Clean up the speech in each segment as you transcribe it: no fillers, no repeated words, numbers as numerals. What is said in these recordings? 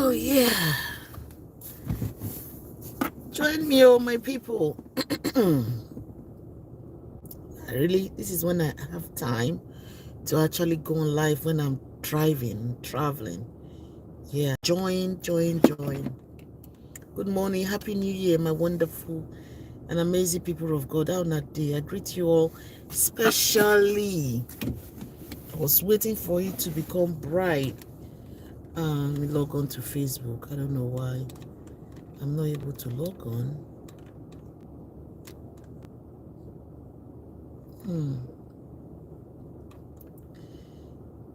Oh yeah, join me, oh my people. This is when I have time to actually go on live when I'm driving, traveling. Yeah, join. Good morning, happy new year, my wonderful and amazing people of God. How that day? I greet you all, especially. I was waiting for it to become bright. Let me log on to Facebook. I don't know why I'm not able to log on.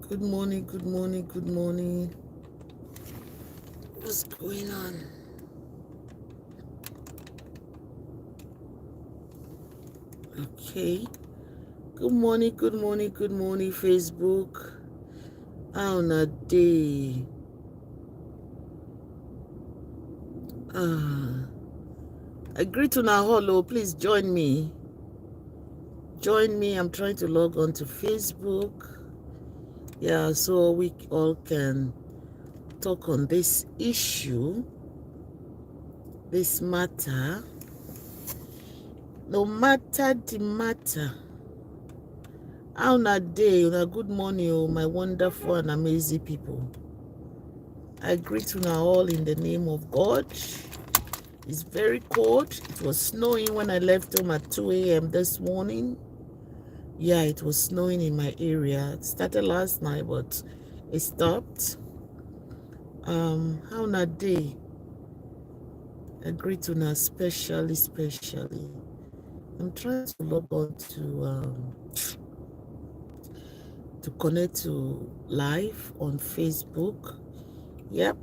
Good morning. What's going on? Okay. Good morning, Facebook. How na day? I greet you now. Hello, please join me. I'm trying to log on to Facebook. Yeah, so we all can talk on this issue, this matter. No matter the matter. How na day? Good morning, oh my wonderful and amazing people. I greet you now all in the name of God. It's very cold. It was snowing when I left home at 2 a.m. this morning. Yeah, it was snowing in my area. It started last night, but it stopped. How na day? I greet you now, especially. I'm trying to log on to connect to live on Facebook. Yep.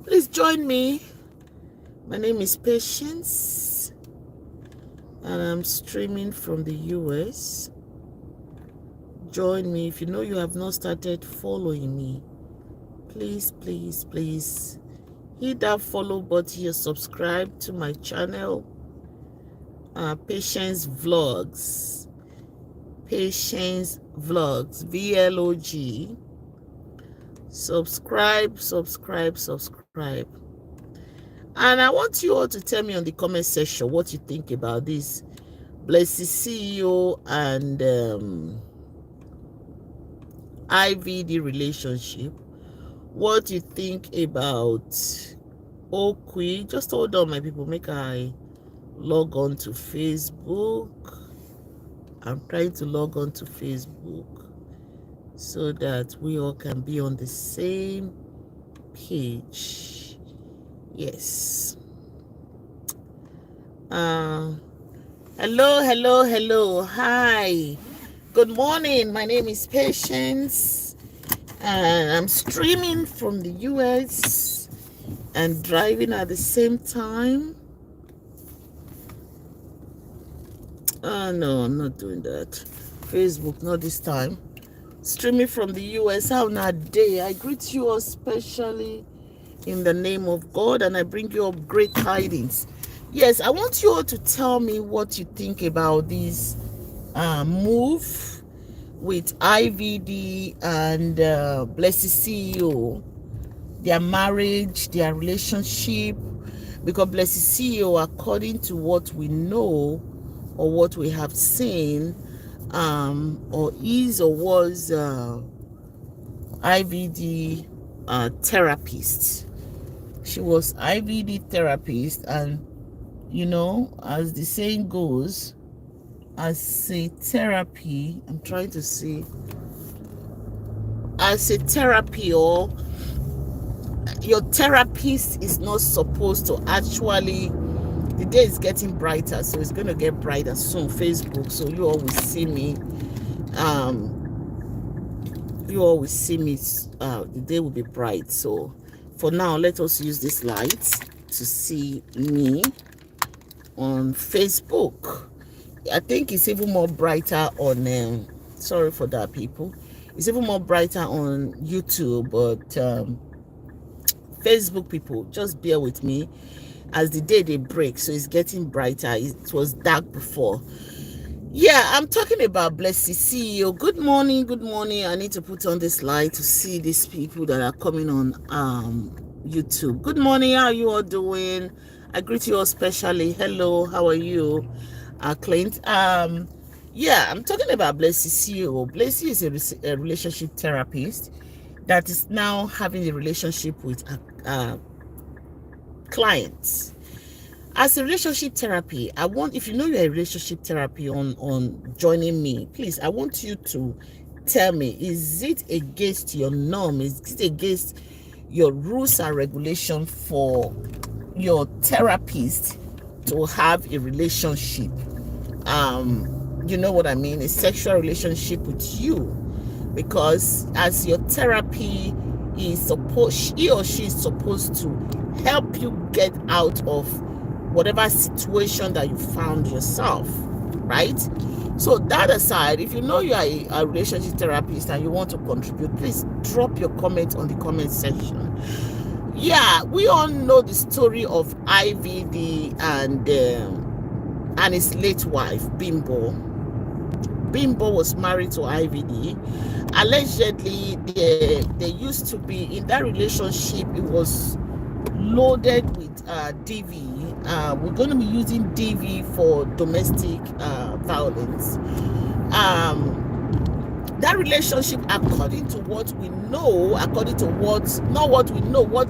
Please join me. My name is Patience, and I'm streaming from the US. Join me. If you know you have not started following me, please hit that follow button. You subscribe to my channel, Patience Vlogs, VLOG. Subscribe. And I want you all to tell me on the comment section what you think about this BLESSINGCEO and IVD relationship. What you think about OKWY. Just hold on, my people. Make I log on to Facebook. I'm trying to log on to Facebook so that we all can be on the same page. Yes. Hello. Hi. Good morning. My name is Patience, and I'm streaming from the US and driving at the same time. No, I'm not doing that. Facebook, not this time. Streaming from the US. How na day? I greet you all especially in the name of God, and I bring you up great tidings. Yes, I want you all to tell me what you think about this move with IVD and BLESSINGCEO, their marriage, their relationship. Because BLESSINGCEO, according to what we know or what we have seen, or is or was IVD therapist. She was IVD therapist, and as the saying goes, as a therapy, I'm trying to see, as a therapy, or your therapist is not supposed to actually, the day is getting brighter, so it's going to get brighter soon, Facebook, so you always see me, the day will be bright. So for now, let us use this light to see me on Facebook. I think it's even more brighter on sorry for that, people. It's even more brighter on YouTube, but Facebook, people, just bear with me as the day they break. So it's getting brighter. It was dark before. Yeah, I'm talking about Blessy CEO. Good morning, good morning. I need to put on this light to see these people that are coming on YouTube. Good morning, how are you all doing? I greet you all specially. Hello, how are you? Clint. Yeah, I'm talking about Blessy CEO. Blessy is a relationship therapist that is now having a relationship with clients. As a relationship therapy, I want, if you know you're a relationship therapy on joining me, please, I want you to tell me, is it against your norm? Is it against your rules and regulation for your therapist to have a relationship? You know what I mean? A sexual relationship with you, because as your therapy is supposed, he or she is supposed to help you get out of whatever situation that you found yourself, right? So that aside, if you know you are a relationship therapist and you want to contribute, please drop your comment on the comment section. Yeah, we all know the story of IVD and his late wife, Bimbo. Bimbo was married to IVD. Allegedly, they used to be in that relationship. It was loaded with DV. We're going to be using DV for domestic violence. That relationship, according to what we know, what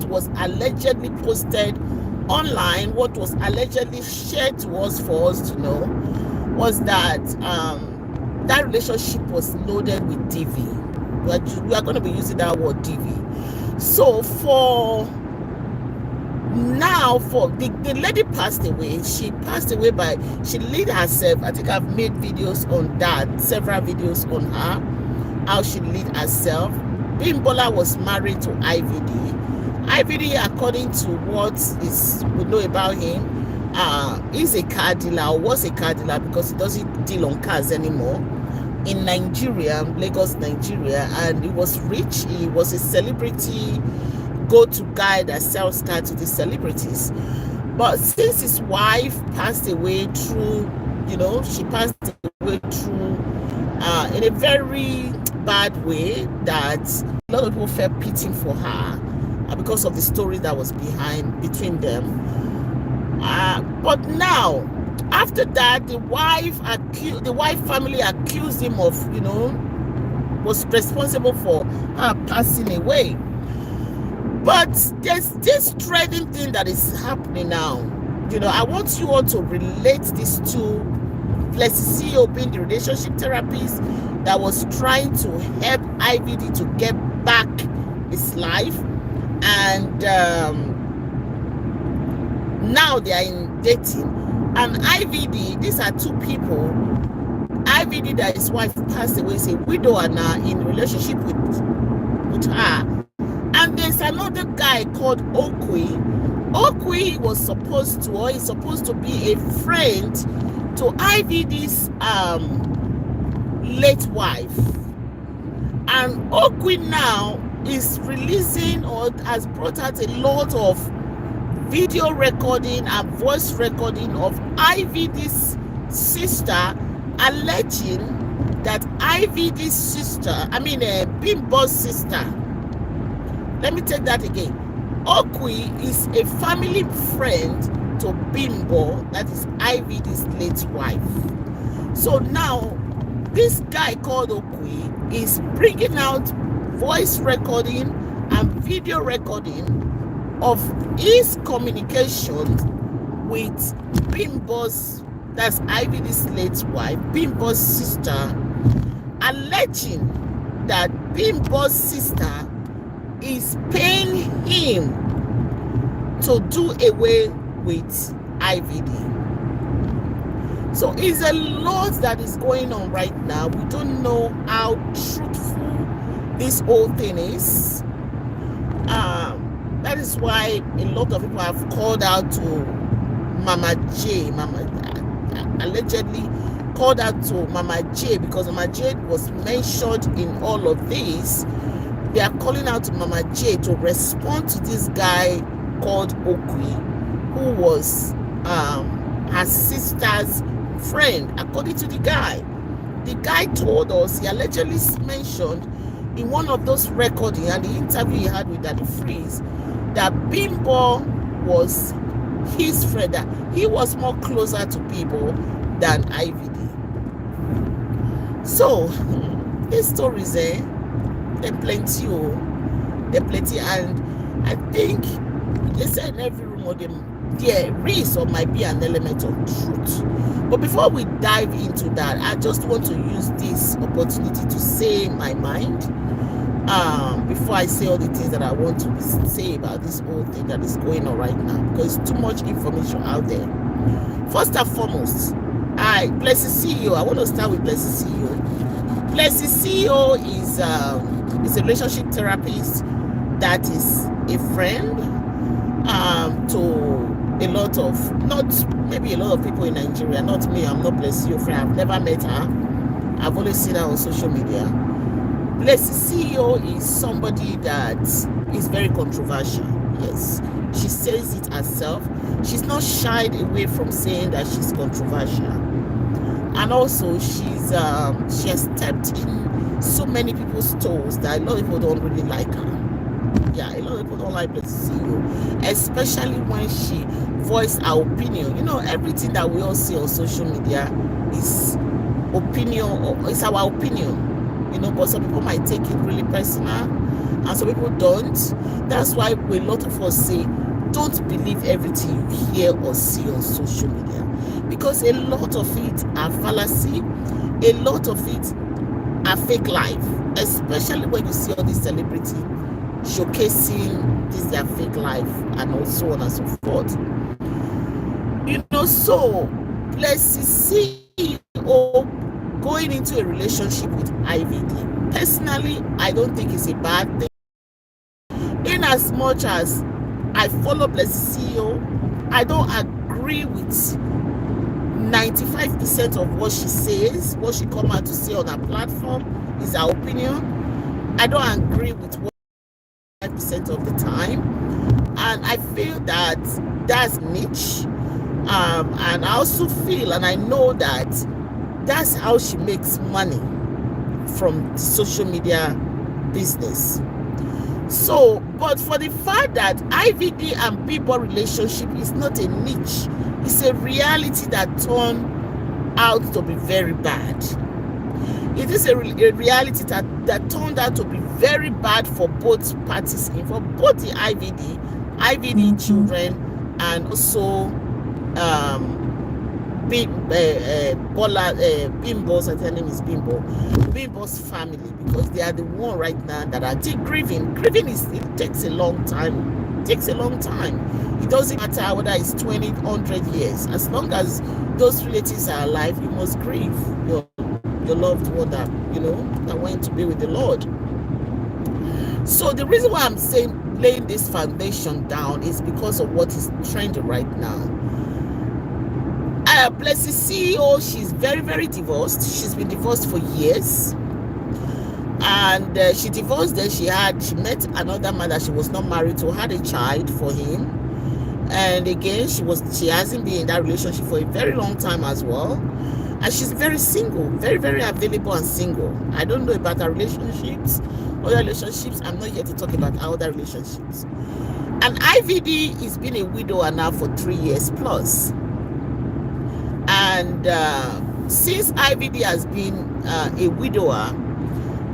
was allegedly posted online, what was allegedly shared to us for us to know, was that that relationship was loaded with DV. We are going to be using that word DV. So for the lady passed away. She passed away she lit herself. I think I've made videos on that, several videos on her, how she lit herself. Bimbola was married to IVD. IVD, according to what we know about him, is a car dealer, or was a car dealer, because he doesn't deal on cars anymore, in Nigeria, Lagos, Nigeria. And he was rich. He was a celebrity go-to guy that sells cars to the celebrities. But since his wife passed away through, she passed away through in a very bad way, that a lot of people felt pity for her because of the story that was between them. But now, after that, the wife family accused him of, was responsible for her passing away. But there's this trading thing that is happening now. I want you all to relate this to Blessy CEO being the relationship therapist that was trying to help IVD to get back his life. And now they are in dating. And IVD, these are two people. IVD, that his wife passed away, is a widower now, in relationship with her. And there's another guy called OKWY. OKWY was supposed to, or is supposed to be, a friend to IVD's late wife. And OKWY now is releasing, or has brought out, a lot of video recording and voice recording of IVD's sister, alleging that IVD's sister, Bimbo's sister. Let me take that again. OKWY is a family friend to Bimbo, that is IVD's late wife. So now, this guy called OKWY is bringing out voice recording and video recording of his communication with Bimbo's, that's IVD's late wife, Bimbo's sister, alleging that Bimbo's sister is paying him to do away with IVD. So it's a lot that is going on right now. We don't know how truthful this whole thing is. That is why a lot of people have called out to Mama J. Allegedly called out to Mama J, because Mama J was mentioned in all of this. They are calling out to Mama J to respond to this guy called OKWY, who was her sister's friend, according to the guy. The guy told us, he allegedly mentioned in one of those recording and the interview he had with Daddy Freeze, that BIMBO was his friend, that he was more closer to BIMBO than IVD. So these stories, they're plenty, and I think they said in every room of them there is or might be an element of truth. But before we dive into that, I just want to use this opportunity to say my mind before I say all the things that I want to say about this whole thing that is going on right now, because too much information out there. First and foremost, BLESSINGCEO. I want to start with BLESSINGCEO. BLESSINGCEO is a relationship therapist that is a friend to a lot of, maybe a lot of people in Nigeria, not me. I'm not BLESSINGCEO friend. I've never met her. I've only seen her on social media. BLESSINGCEO is somebody that is very controversial. Yes, she says it herself. She's not shied away from saying that she's controversial, and also she has stepped in so many people's toes that a lot of people don't really like her. Yeah, a lot of people don't like BLESSINGCEO, especially when she voiced her opinion. You know, everything that we all see on social media is opinion, or it's our opinion. You know, but some people might take it really personal, and some people don't. That's why a lot of us say, don't believe everything you hear or see on social media, because a lot of it are fallacy, a lot of it are fake life, especially when you see all these celebrities showcasing this their fake life and so on and so forth. You know, so BLESSINGCEO going into a relationship with IVD, personally, I don't think it's a bad thing. In as much as I follow BLESSINGCEO, I don't agree with 95% of what she says, what she come out to say on her platform is her opinion. I don't agree with what 5% of the time, and I feel that that's niche. And I also feel, and I know that that's how she makes money from the social media business. So, but for the fact that IVD and BIMBO relationship is not a niche, it's a reality that turned out to be very bad. It is a reality that turned out to be very bad for both parties, for both the IVD children, and also BIMBO's, I think her name is BIMBO's family, because they are the one right now that are grieving. Grieving it takes a long time. It takes a long time. It doesn't matter whether it's 20, 100 years. As long as those relatives are alive, you must grieve your loved one that, you know, that went to be with the Lord. So the reason why I'm saying laying this foundation down is because of what is trending right now. BLESSINGCEO, she's very, very divorced. She's been divorced for years, and she divorced. Then she met another man that she was not married to, had a child for him, and again she hasn't been in that relationship for a very long time as well, and she's very single, very, very available and single. I don't know about her relationships, other relationships. I'm not here to talk about other relationships. And IVD has been a widower now for 3 years plus. And since IVD has been a widower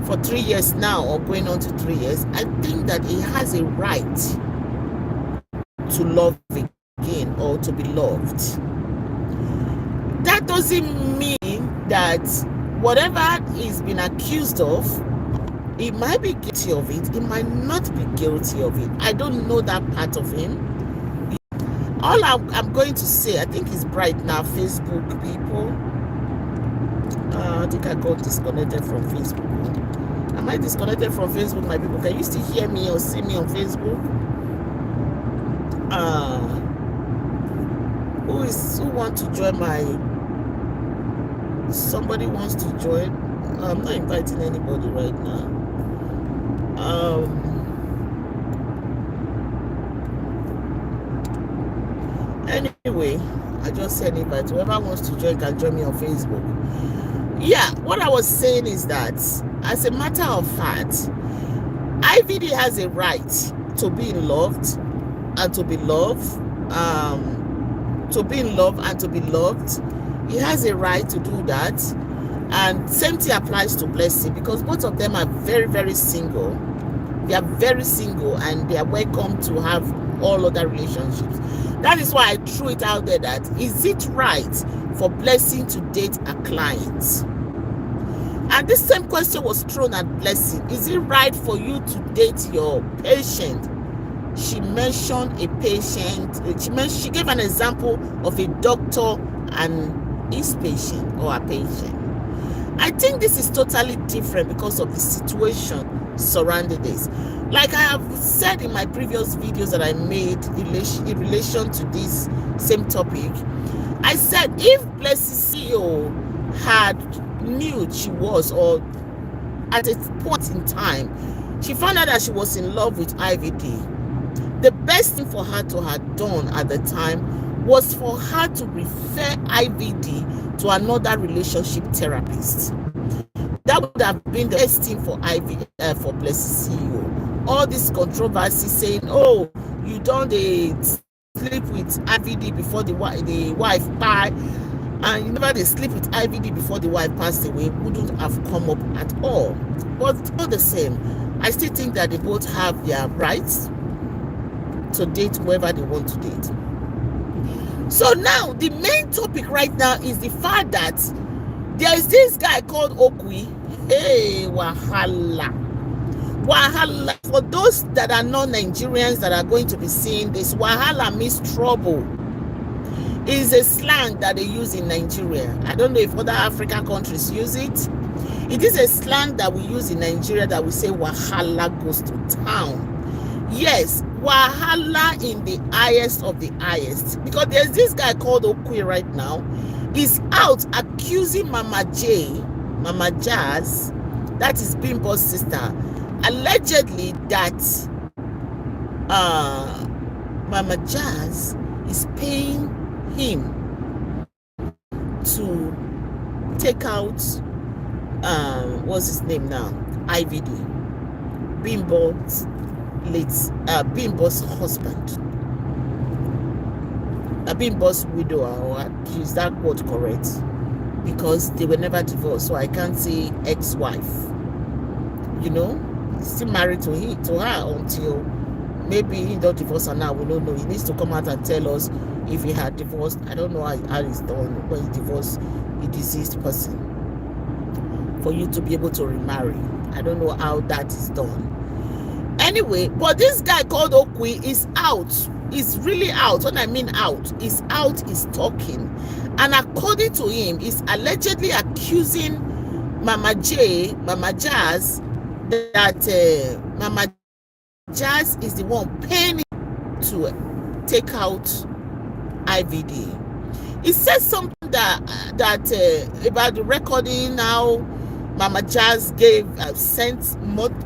for 3 years now, or going on to 3 years, I think that he has a right to love again, or to be loved. That doesn't mean that whatever he's been accused of, he might be guilty of it, he might not be guilty of it. I don't know that part of him. All I'm going to say, I think it's bright now, Facebook people. I think I got disconnected from Facebook. Am I disconnected from Facebook, my people? Can you still hear me or see me on Facebook? Who want to join my... Somebody wants to join. I'm not inviting anybody right now. Anyway, I just send invite. Whoever wants to join can join me on Facebook. Yeah, what I was saying is that, as a matter of fact, IVD has a right to be loved and to be loved, to be in love and to be loved. He has a right to do that. And same thing applies to Blessing, because both of them are very, very single. They are very single and they are welcome to have all other relationships. That is why I threw it out there that, is it right for Blessing to date a client? And this same question was thrown at Blessing. Is it right for you to date your patient? She mentioned a patient. She gave an example of a doctor and his patient, or a patient. I think this is totally different because of the situation surrounding this. Like I have said in my previous videos that I made in relation to this same topic, I said if BLESSINGCEO had knew she was, or at a point in time, she found out that she was in love with IVD, the best thing for her to have done at the time was for her to refer IVD to another relationship therapist. That would have been the best thing for for BLESSINGCEO. All this controversy saying, oh, you don't sleep with IVD before the wife died, and you never they sleep with IVD before the wife passed away, wouldn't have come up at all. But all the same, I still think that they both have their rights to date whoever they want to date. So now the main topic right now is the fact that there is this guy called OKWY. Hey, wahala. Wahala. For those that are not Nigerians that are going to be seeing this, wahala means trouble. Is a slang that they use in Nigeria. I don't know if other African countries use it. It is a slang that we use in Nigeria that we say wahala goes to town. Yes, wahala in the highest of the highest. Because there's this guy called OKWY right now. He's out accusing Mama J, Mama Jazz, that is Bimbo's sister, allegedly that Mama Jazz is paying him to take out what's his name now, IVD, Bimbo's Bimbo's husband, Bimbo's widower, or is that word correct? Because they were never divorced, so I can't say ex-wife. You know, he's still married to her until maybe he don't divorce her now. We don't know. He needs to come out and tell us if he had divorced. I don't know how it's done when he divorced a deceased person for you to be able to remarry. I don't know how that is done. Anyway, but this guy called OKWY is out. He's really out. When I mean out, he's out, he's talking. And according to him, he's allegedly accusing Mama Jazz, that Mama Jazz is the one paying to take out IVD. He says something that about the recording, how Mama Jazz sent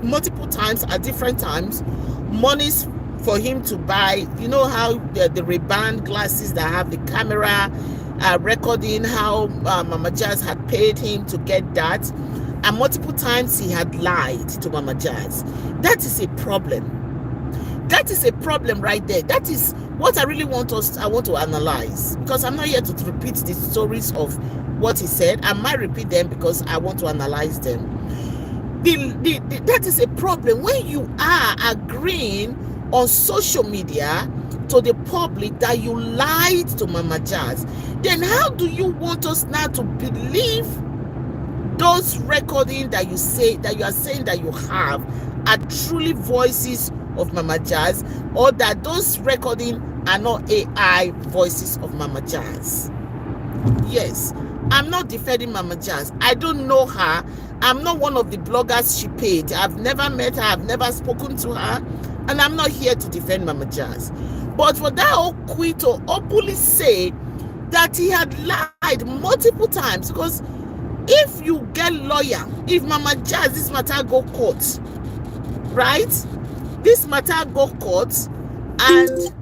multiple times at different times monies for him to buy. You know how the Ray-Ban glasses that have the camera recording, how Mama Jazz had paid him to get that, and multiple times he had lied to Mama Jazz. That is a problem. That is a problem right there. That is what I really want to analyze, because I'm not here to repeat the stories of what he said. I might repeat them because I want to analyze them. That is a problem when you are agreeing on social media to the public that you lied to Mama Jazz. Then how do you want us now to believe those recordings that you are saying that you have are truly voices of Mama Jazz, or that those recordings are not AI voices of Mama Jazz? Yes, I'm not defending Mama Jazz. I don't know her. I'm not one of the bloggers she paid. I've never met her. I've never spoken to her. And I'm not here to defend Mama Jazz. But for that OKWY to openly say that he had lied multiple times, because if you get lawyer, if Mama Jazz, this matter go court, right? This matter go court, and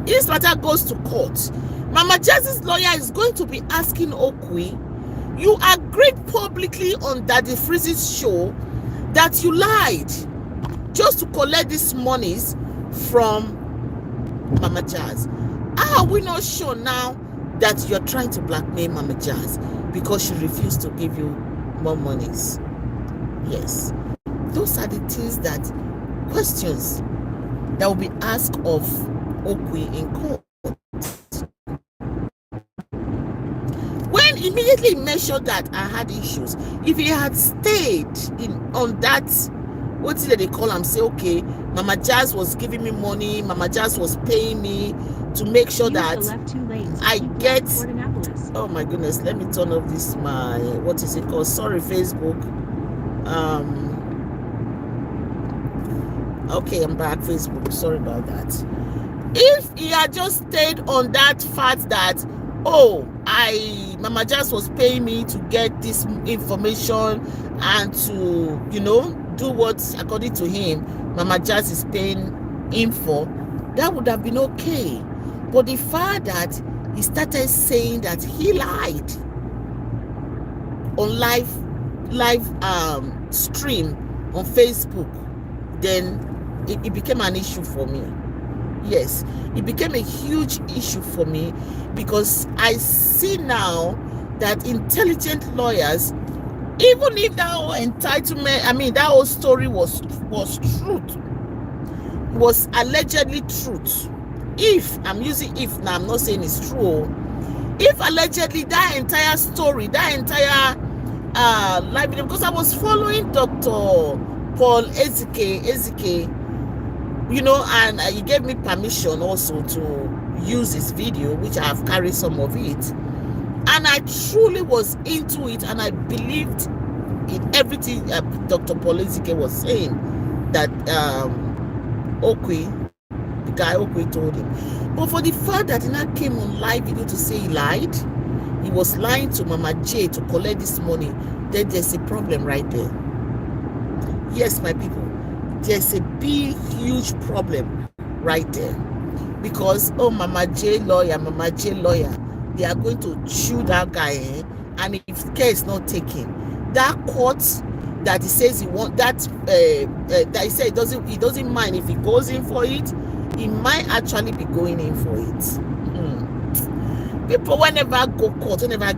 this matter goes to court. Mama Jazz's lawyer is going to be asking OKWY, you agreed publicly on Daddy Freeze's show that you lied just to collect these monies from Mama Jazz. How are we not sure now that you're trying to blackmail Mama Jazz because she refused to give you more monies? Yes. Those are the things that, questions that will be asked of OKWY in court. When immediately he mentioned that I had issues, if he had stayed on that, what did they call him? Say, okay, Mama Jazz was giving me money, Mama Jazz was paying me to make sure that I get. Oh my goodness, let me turn off this, my, what is it called? Sorry, Facebook. Okay, I'm back, Facebook. Sorry about that. If he had just stayed on that fact that, oh, Mama Jazz was paying me to get this information and to, you know, do what, according to him, Mama Jazz is paying him for, that would have been okay. But the fact that he started saying that he lied on live stream on Facebook, then it became an issue for me. Yes, it became a huge issue for me, because I see now that intelligent lawyers, even if that whole entitlement, I mean, that whole story was truth, was allegedly truth. If, I'm using if now, I'm not saying it's true. If allegedly that entire story, that entire live video, because I was following Dr. Paul Ezike, you know, and he gave me permission also to use his video, which I have carried some of it, and I truly was into it, and I believed in everything Dr. Paul Ezike was saying that OKWY, the guy OKWY told him. But for the fact that he now came on live video to say he lied, he was lying to Mama J to collect this money, then there's a problem right there. Yes, my people, there's a big, huge problem right there. Because, oh, Mama J lawyer, they are going to chew that guy, and if care is not taken, that court that he says he wants, that he said he doesn't mind if he goes in for it, he might actually be going in for it. People whenever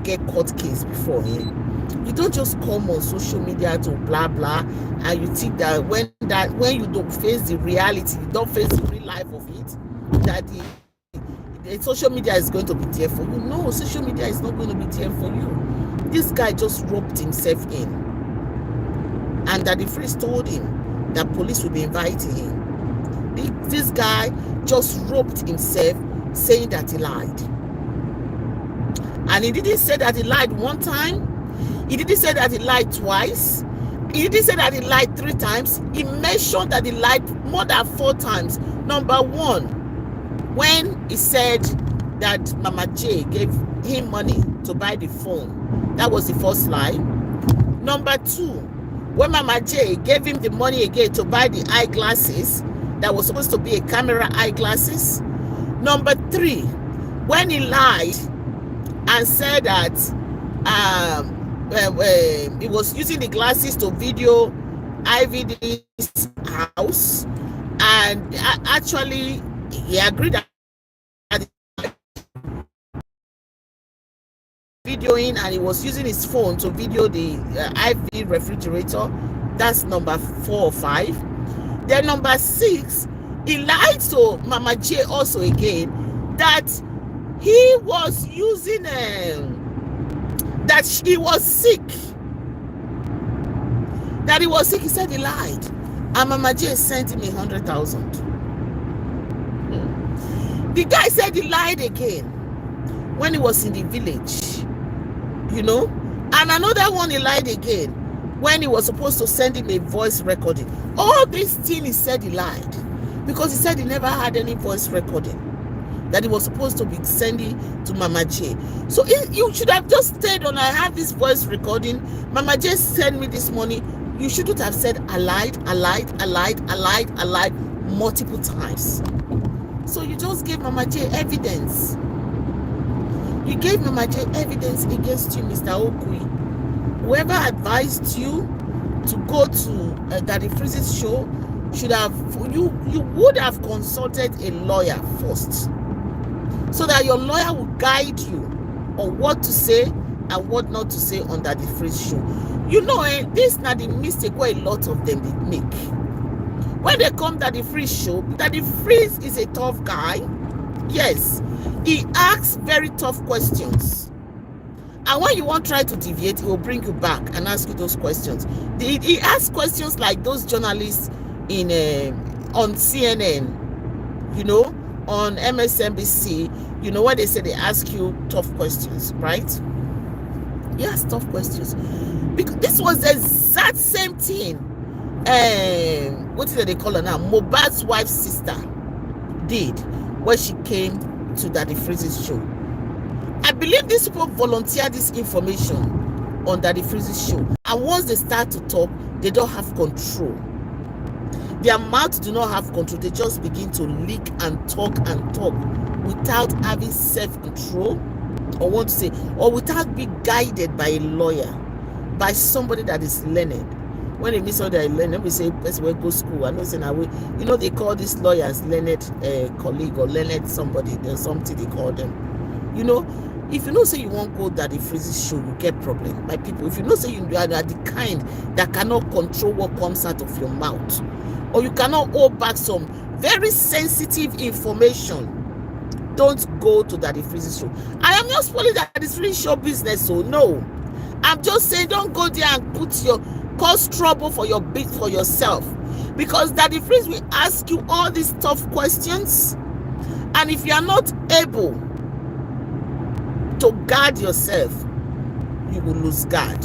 get court case before him, you don't just come on social media to blah blah, and you think that when you don't face the reality, you don't face the real life of it, that the social media is going to be there for you. No, social media is not going to be there for you. This guy just roped himself in, and that the priest told him that police will be inviting him. This guy just roped himself, saying that he lied. And he didn't say that he lied one time. He didn't say that he lied twice. He didn't say that he lied 3 times. He mentioned that he lied more than 4 times. Number one, when he said that Mama J gave him money to buy the phone. That was the first lie. Number 2, when Mama J gave him the money again to buy the eyeglasses, that was supposed to be a camera eyeglasses. Number 3, when he lied and said that he was using the glasses to video IVD's house, and actually he agreed that videoing, and he was using his phone to video the IV refrigerator. That's number 4 or 5. Then number 6, he lied to Mama J also again that he was using that he was sick. That he was sick. He said he lied, and Mama J sent him 100,000. The guy said he lied again when he was in the village, you know, and another one he lied again when he was supposed to send him a voice recording. All these things he said he lied, because he said he never had any voice recording that he was supposed to be sending to Mama J. So you should have just stayed on, I have this voice recording, Mama J sent me this money. You shouldn't have said I lied multiple times. So you just gave Mama J evidence. You gave Mama J evidence against you, Mr. OKWY. Whoever advised you to go to Daddy Freeze's show should have, you would have consulted a lawyer first, so that your lawyer will guide you on what to say and what not to say on Daddy Freeze show. You know, this is not the mistake where a lot of them did make. When they come Daddy Freeze show, Daddy Freeze is a tough guy. Yes, he asks very tough questions. And when you won't try to deviate, he will bring you back and ask you those questions. He asks questions like those journalists in on CNN, you know, on MSNBC, you know, where they say they ask you tough questions, right? Yes, tough questions. Because this was the exact same thing. What is it they call her now? Mohbad's wife's sister did when she came to Daddy Freeze's show. I believe these people volunteer this information on Daddy Freeze's show. And once they start to talk, they don't have control. Their mouths do not have control. They just begin to leak and talk without having self-control, or want to say, or without being guided by a lawyer, by somebody that is learned. When they meet somebody that is learned, we say, let's go to school. I know, say, you know, they call these lawyers learned colleague or learned somebody. There's something they call them. You know, if you know say you won't go Daddy Freeze's show, you get problem. My people, if you know say you are the kind that cannot control what comes out of your mouth, or you cannot hold back some very sensitive information, don't go to Daddy Freeze's show. I am not spoiling Daddy Freeze's show business, so no. I'm just saying, don't go there and cause trouble for your for yourself, because Daddy Freeze will ask you all these tough questions, and if you are not able to guard yourself, you will lose guard.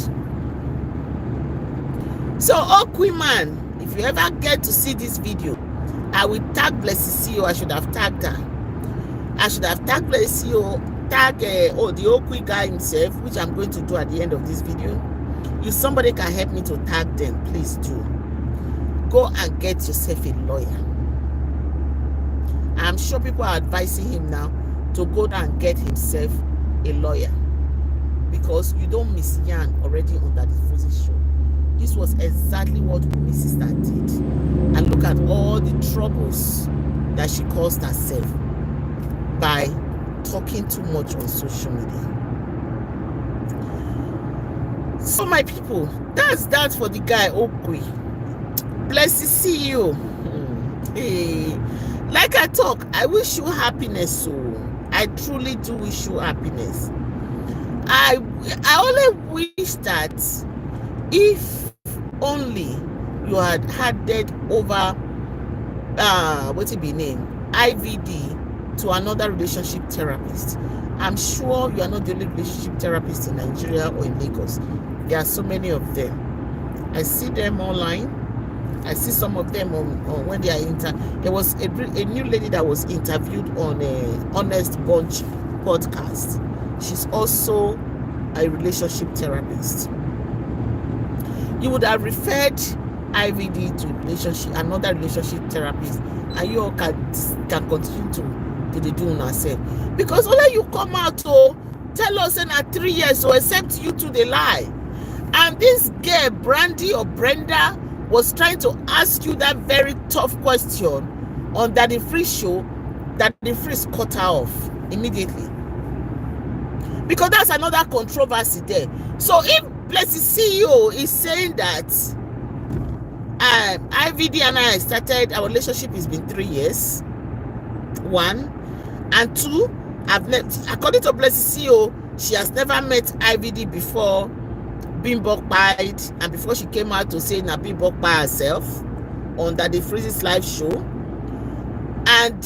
So OKWY man, if you ever get to see this video, I will tag BLESSINGCEO. I should have tagged her. I should have tagged BLESSINGCEO, tag the OKWY guy himself, which I'm going to do at the end of this video. If somebody can help me to tag them, please do. Go and get yourself a lawyer. I'm sure people are advising him now to go down and get himself a lawyer, because you don't miss yarn already on Daddy Freeze's show. This was exactly what my sister did, and look at all the troubles that she caused herself by talking too much on social media. So my people, that's that for the guy OKWY. BLESSINGCEO. Hey, like I talk, I wish you happiness. So I truly do wish you happiness. I only wish that if only you had handed over what's it be named, IVD, to another relationship therapist. I'm sure you are not the only relationship therapist in Nigeria or in Lagos. There are so many of them. I see them online. I see some of them on when they are there was a new lady that was interviewed on a Honest Bunch podcast. She's also a relationship therapist. You would have referred IVD to another relationship therapist, and you all can continue to the doing ourselves. Because only you come out to tell us in 3 years, so except you two they lie. And this girl, Brandy or Brenda, was trying to ask you that very tough question on Daddy Freeze show. Daddy Freeze cut her off immediately, because that's another controversy there. So if BLESSINGCEO is saying that IVD and I started, our relationship has been 3 years, 1, and 2, according to BLESSINGCEO, she has never met IVD before BIMBO died, and before she came out to say na BIMBO by herself on Daddy Freeze's live show. And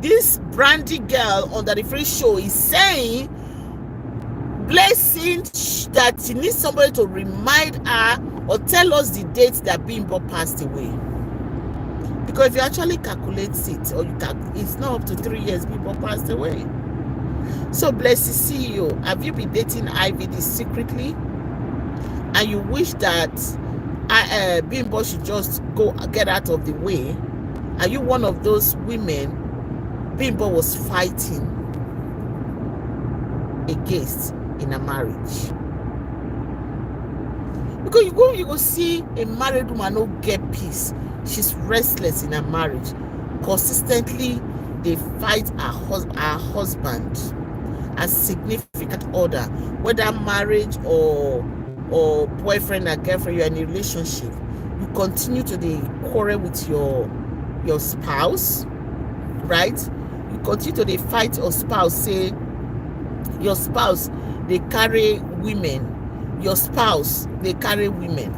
this Brandy girl on Daddy Freeze show is saying Blessing that she needs somebody to remind her or tell us the date that BIMBO passed away. Because if you actually calculate it, or it's not up to 3 years BIMBO passed away. So BLESSINGCEO, have you been dating IVD secretly? And you wish that BIMBO should just get out of the way? Are you one of those women BIMBO was fighting against in a marriage. Because you go see a married woman no get peace. She's restless in her marriage. Consistently, they fight her husband as significant other, whether marriage or boyfriend or girlfriend, you're in a relationship. You continue to quarrel with your spouse, right? You continue to fight your spouse, say your spouse they carry women, your spouse they carry women.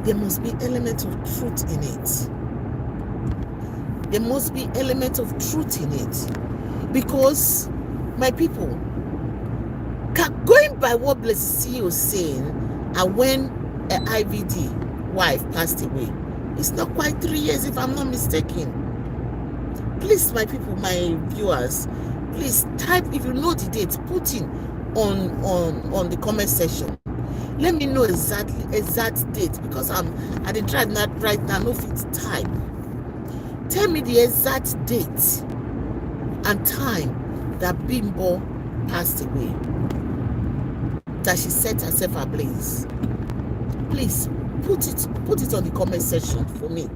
There must be element of truth in it. There must be element of truth in it, because my people, going by what BLESSINGCEO is saying, and when an IVD wife passed away, it's not quite 3 years if I'm not mistaken. Please, my people, my viewers, please type, if you know the date, put in on the comment section. Let me know exact date, because I'm at the drive right now, no fit type. Tell me the exact date and time that BIMBO passed away, that she set herself ablaze. Please put it on the comment section for me.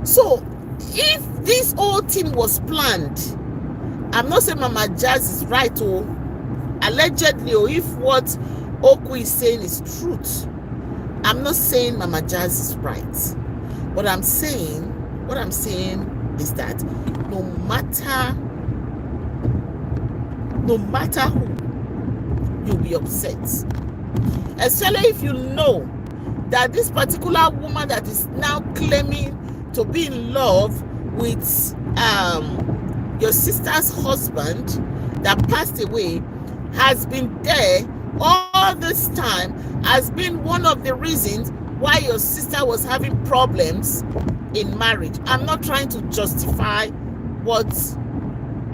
So if this whole thing was planned, I'm not saying Mama Jazz is right, or allegedly, or if what OKWY is saying is truth, I'm not saying Mama Jazz is right. What I'm saying is that no matter who, you'll be upset. Especially if you know that this particular woman that is now claiming to be in love with your sister's husband that passed away has been there all this time, has been one of the reasons why your sister was having problems in marriage. I'm not trying to justify what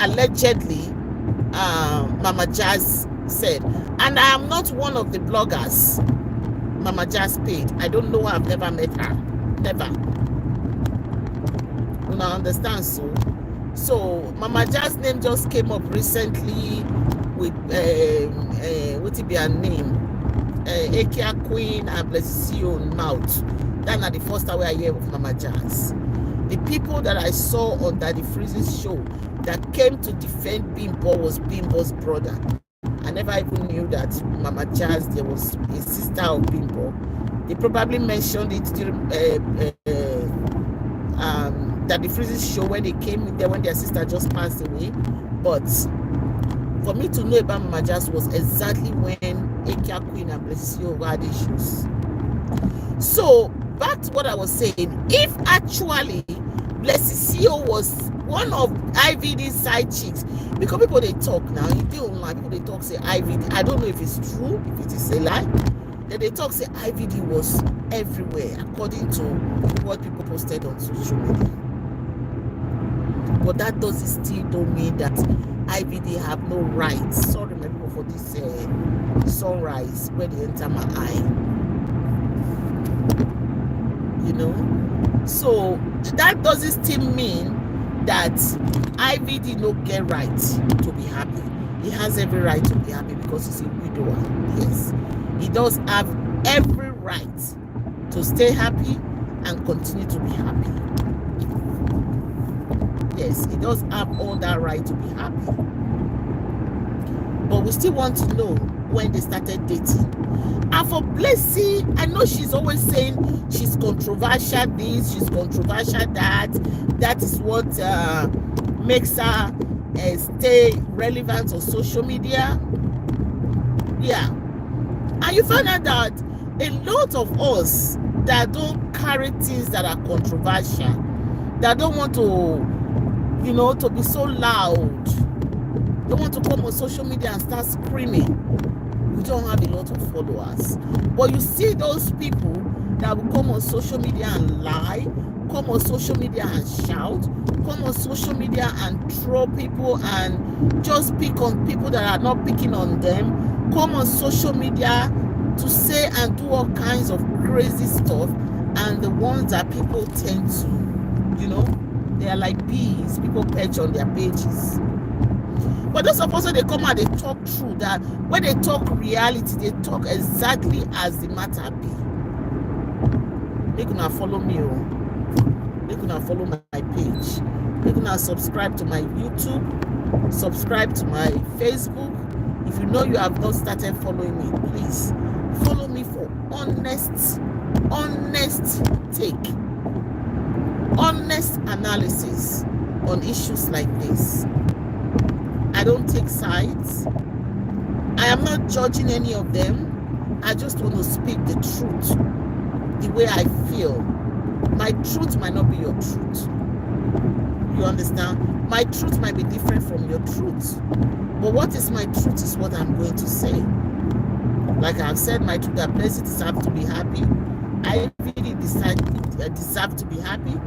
allegedly Mama Jazz said, and I am not one of the bloggers Mama Jazz paid. I don't know her, I've never met her, never. You know, understand? So Mama Jazz's name just came up recently with what it be her name, OKWY and BLESSINGCEO mouth. That's not the first time I hear of Mama Jazz. The people that I saw on Daddy Freeze's show that came to defend BIMBO was BIMBO's brother. I never even knew that Mama Jazz, there was a sister of BIMBO. They probably mentioned it during Daddy Freeze's show when they came there, when their sister just passed away. But for me to know about Mama Jazz was exactly when OKWY and BLESSINGCEO had issues. So back to what I was saying, if actually BLESSINGCEO was one of IVD's side chicks, because people they talk now, if they online, people they talk say IVD, I don't know if it's true, if it is a lie, then they talk say IVD was everywhere according to what people posted on social media. But that doesn't still don't mean that IVD have no rights. Sorry my people for this sunrise where they enter my eye. You know, so that doesn't still mean that IVD no get right to be happy. He has every right to be happy because he's a widower. Yes, he does have every right to stay happy and continue to be happy. Yes, he does have all that right to be happy. But we still want to know when they started dating. And for BLESSING, I know she's always saying she's controversial this, she's controversial that. That is what makes her stay relevant on social media. Yeah. And you find out that a lot of us that don't carry things that are controversial, that don't want to, you know, to be so loud, don't want to come on social media and start screaming. We don't have a lot of followers. But you see those people that will come on social media and lie, come on social media and shout, come on social media and troll people and just pick on people that are not picking on them, come on social media to say and do all kinds of crazy stuff, and the ones that people tend to, you know, they are like bees, people perch on their pages. But those of us when they come out, they talk true. That when they talk reality, they talk exactly as the matter be. They gonna follow me, they gonna follow my page. They gonna subscribe to my YouTube, subscribe to my Facebook. If you know you have not started following me, please follow me for honest take, honest analysis on issues like this. I don't take sides. I am not judging any of them. I just want to speak the truth, the way I feel. My truth might not be your truth. You understand? My truth might be different from your truth. But what is my truth is what I'm going to say. Like I've said, my truth that Blessing deserves to be happy. I really deserve to be happy.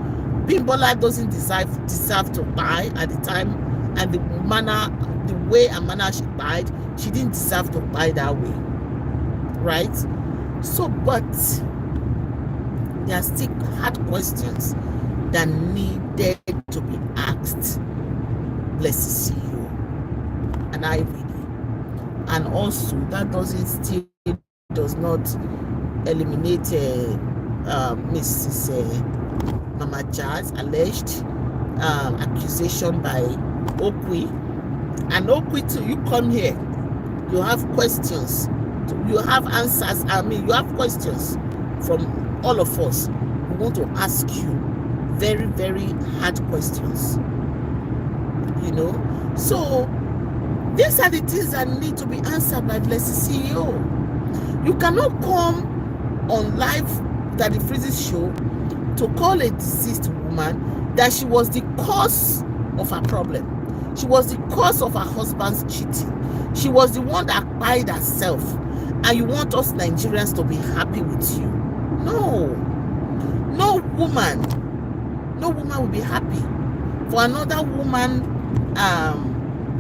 Bimbola doesn't deserve to buy at the time, and the way and manner she bought, she didn't deserve to buy that way. Right? So, but there are still hard questions that needed to be asked. BLESSINGCEO and IVD. And also, that does not eliminate Mrs. Mama Jazz alleged accusation by OKWY. And OKWY too, you come here, you have questions, you have answers. I mean, you have questions from all of us. We want to ask you very, very hard questions. You know, so these are the things that need to be answered by BLESSINGCEO. You cannot come on live Daddy Freeze's show to call a deceased woman that she was the cause of her problem. She was the cause of her husband's cheating. She was the one that buried herself. And you want us Nigerians to be happy with you? No. No woman will be happy. For another woman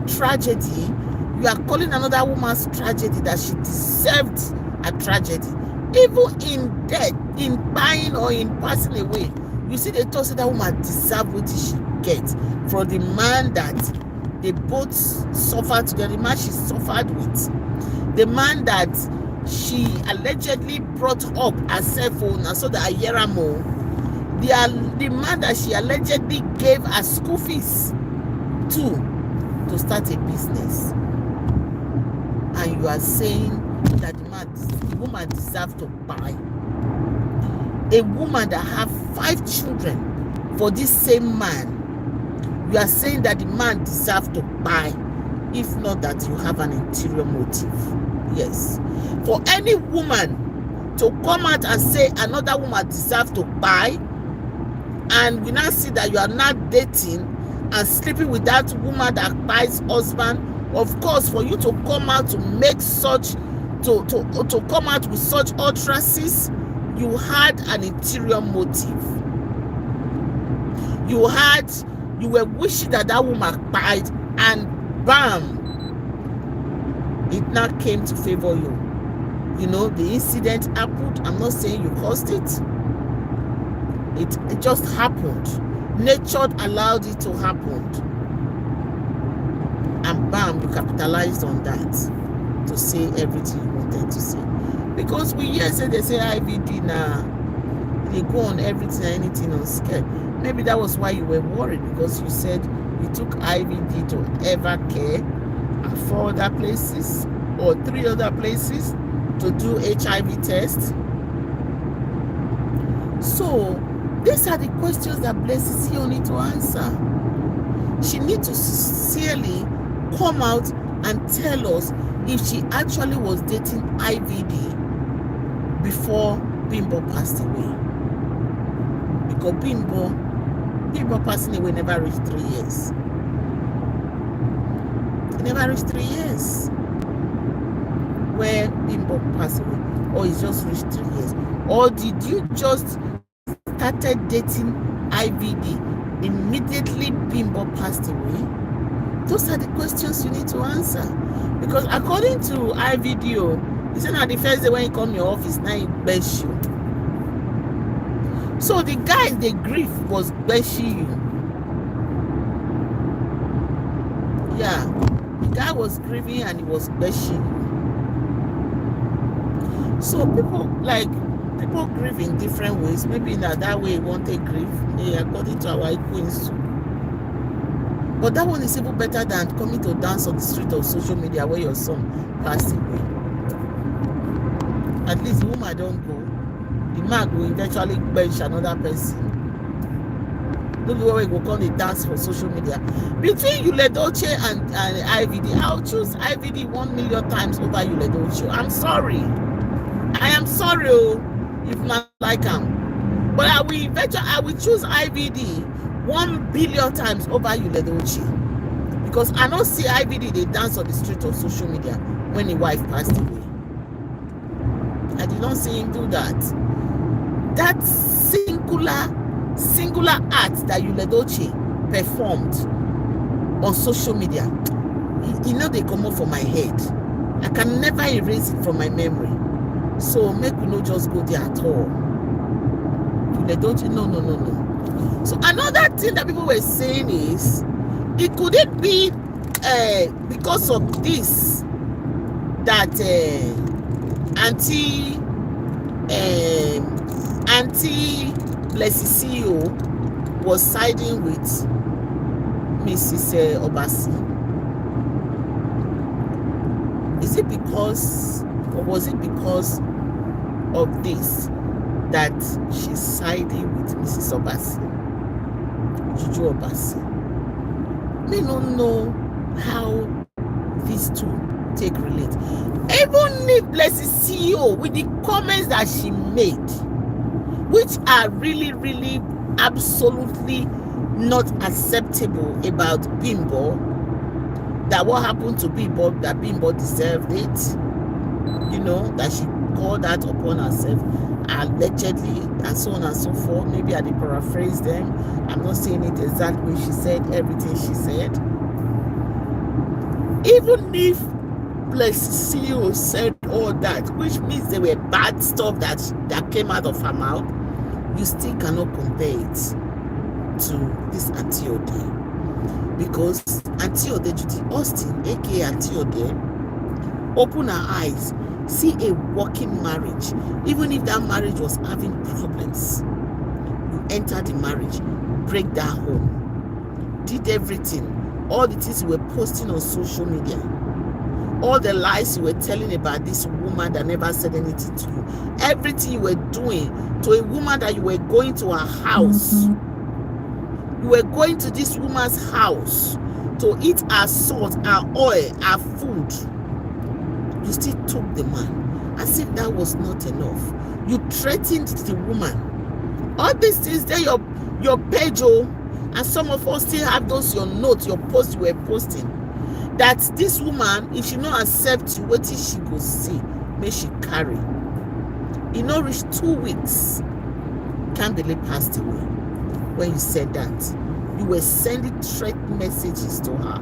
tragedy, you are calling another woman's tragedy that she deserved a tragedy. Even in death, in dying or in passing away, you see they talk say that woman deserve what she gets from the man that they both suffered together, the man she suffered with, the man that she allegedly brought up herself on, and so that a year more, the man that she allegedly gave her school fees to start a business. And you are saying that the woman deserves to buy. A woman that have 5 children for this same man, you are saying that the man deserves to buy, if not that you have an interior motive. Yes. For any woman to come out and say another woman deserves to buy, and we now see that you are not dating and sleeping with that woman that buys husband, of course, for you to come out to make such, to come out with such utterances, you had an interior motive. You were wishing that that woman died, and bam, it now came to favor you. You know, the incident happened. I'm not saying you caused it. It just happened. Nature allowed it to happen. And bam, you capitalized on that to say everything you wanted to say. Because we hear say they say IVD now, they go on everything and anything on scale. Maybe that was why you were worried, because you said you took IVD to Evercare and 4 other places or 3 other places to do HIV tests. So these are the questions that BLESSINGCEO need to answer. She needs to sincerely come out and tell us if she actually was dating IVD before Bimbo passed away. Because Bimbo passing away never reached 3 years. It never reached 3 years where Bimbo passed away. Or it's just reached 3 years. Or did you just started dating IVD immediately Bimbo passed away? Those are the questions you need to answer. Because according to IVD, you said that the first day when you come to your office, now he bless you. So the guy, the grief was blessing you. Yeah. guy was grieving and he was bashing. So people grieve in different ways. Maybe in that way won't take grief, according to our queens. But that one is even better than coming to dance on the street of social media where your son passed away. At least the woman don't go. The man will eventually bench another person. Don't be where we go come to dance for social media. Between Yule Dolce and IVD, I'll choose IVD 1 million times over Yule Dolce. I'm sorry. I am sorry, if not like him. But I will choose IVD 1 billion times over Yule Dolce. Because I don't see IVD they dance on the street of social media when his wife passed away. I did not see him do that. That singular act that Yule Dolce performed on social media, they come up from my head. I can never erase it from my memory. So make we not just go there at all. Yule Dolce, no. So another thing that people were saying is, it couldn't be because of this that Auntie BLESSINGCEO was siding with Mrs. Obasi. Is it because, or was it because of this that she's siding with Mrs. Obasi, Juju Obasi? Me don't know how these two take relate. Even if BLESSINGCEO, with the comments that she made, which are really absolutely not acceptable about BIMBO, that what happened to BIMBO, that BIMBO deserved it, that she called that upon herself allegedly, and so on and so forth. Maybe I did paraphrase them. I'm not saying it exactly. She said everything she said. Even if BLESSINGCEO said all that, which means there were bad stuff that came out of her mouth, you still cannot compare it to this Auntie Ode. Because Auntie Ode, Judy Austin, aka Auntie Ode, open her eyes, see a working marriage. Even if that marriage was having problems, you enter the marriage, break that home, did everything, all the things you were posting on social media, all the lies you were telling about this woman that never said anything to you, everything you were doing to a woman that you were going to her house. You were going to this woman's house to eat her salt, her oil, her food. You still took the man as if that was not enough. You threatened the woman. All these things there, your page, and some of us still have those, your notes, your posts you were posting, that this woman, if she not accept you, what is she go see? May she carry. You know, reach 2 weeks. Can't believe passed away. When you said that, you were sending threat messages to her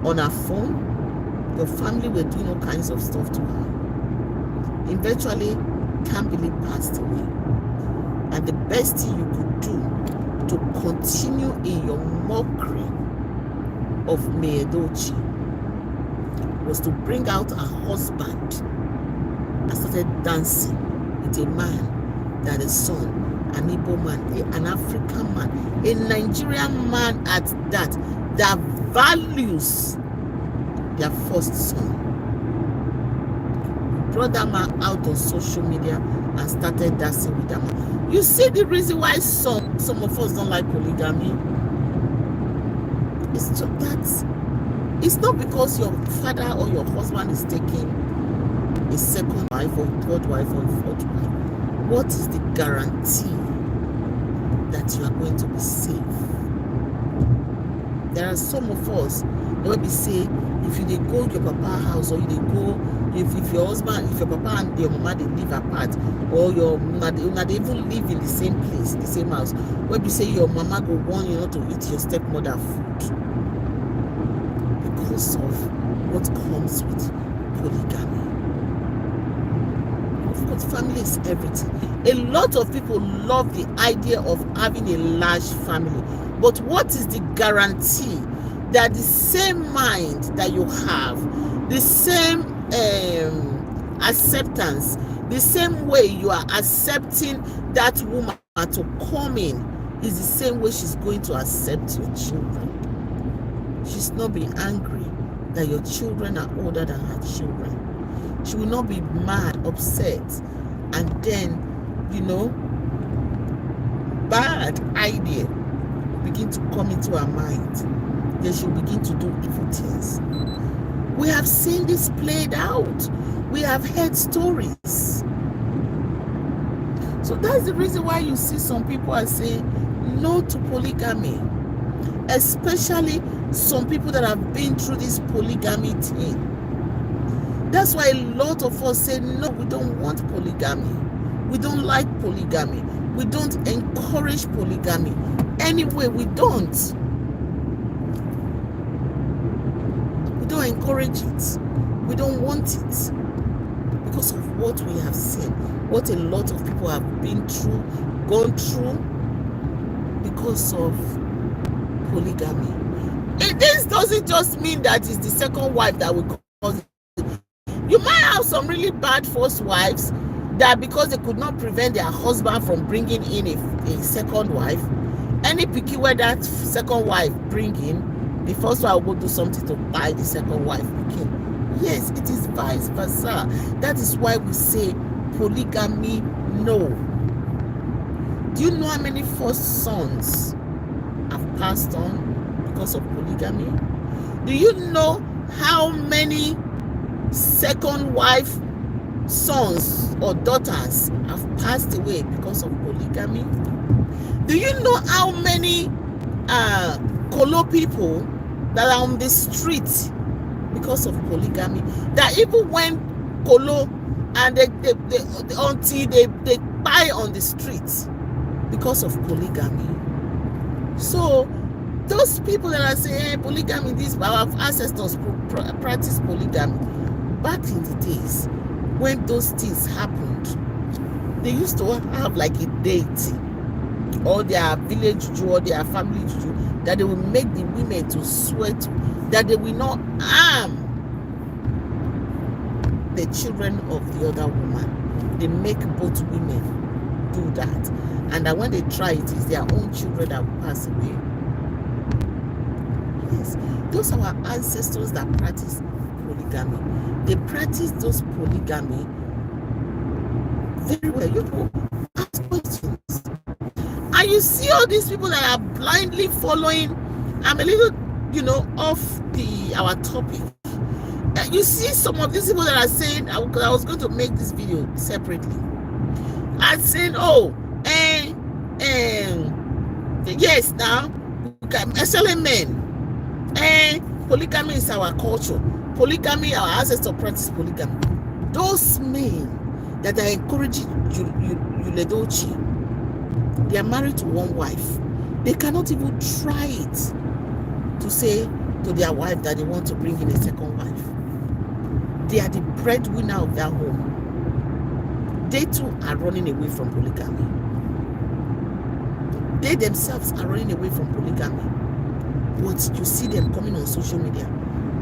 on her phone. Your family were doing all kinds of stuff to her. Eventually, can't believe passed away. And the best thing you could do to continue in your mockery of Meedochi was to bring out her husband and started dancing with a man that is son, an Igbo man, an African man, a Nigerian man at that values their first son. You brought that man out on social media and started dancing with that man. You see the reason why some of us don't like polygamy? It's just that it's not because your father or your husband is taking a second wife or third wife or fourth wife. What is the guarantee that you are going to be safe? There are some of us that will be say, if you go to your papa house, or you go, if your husband, if your papa and your mama they live apart, or your mama they even live in the same place, the same house, where you say your mama go want you not to eat your stepmother food because of what comes with polygamy. Of course, family is everything. A lot of people love the idea of having a large family, but what is the guarantee that the same mind that you have, the same acceptance, the same way you are accepting that woman to come in is the same way she's going to accept your children. She's not be angry that your children are older than her children. She will not be mad, upset, and then, you know, bad idea begin to come into her mind. Then she'll begin to do evil things. We have seen this played out. We have heard stories. So that's the reason why you see some people are saying no to polygamy, especially some people that have been through this polygamy thing. That's why a lot of us say no, we don't want polygamy. We don't like polygamy. We don't encourage polygamy. Anyway, we don't. We don't encourage it. We don't want it. Because of what we have seen, what a lot of people have been through, gone through, because of polygamy. This doesn't just mean that it's the second wife that will cause it. You might have some really bad first wives that because they could not prevent their husband from bringing in a second wife, any picky where that second wife bring in, the first wife will do something to buy the second wife picky. Yes, it is vice versa. That is why we say polygamy, no. Do you know how many first sons have passed on because of polygamy? Do you know how many second wife sons or daughters have passed away because of polygamy? Do you know how many Kolo people that are on the street because of polygamy? That even when Kolo and they buy on the streets because of polygamy. So those people that are saying, hey, polygamy, this, our ancestors practice polygamy. Back in the days when those things happened, they used to have like a deity or their village juju or their family juju that they will make the women to swear to, that they will not harm the children of the other woman. They make both women do that, and that when they try it, is their own children that will pass away. Yes, those are our ancestors that practice polygamy. They practice those polygamy very well. You know, ask questions. And you see all these people that are blindly following. I'm a little, you know, off our topic. You see some of these people that are saying, I was going to make this video separately. I'm saying, oh, yes, now, especially men, polygamy is our culture. Polygamy, our ancestors practice polygamy. Those men that are encouraging Yuledochi, they are married to one wife. They cannot even try it to say to their wife that they want to bring in a second wife. They are the breadwinner of their home. They too are running away from polygamy. They themselves are running away from polygamy. But you see them coming on social media.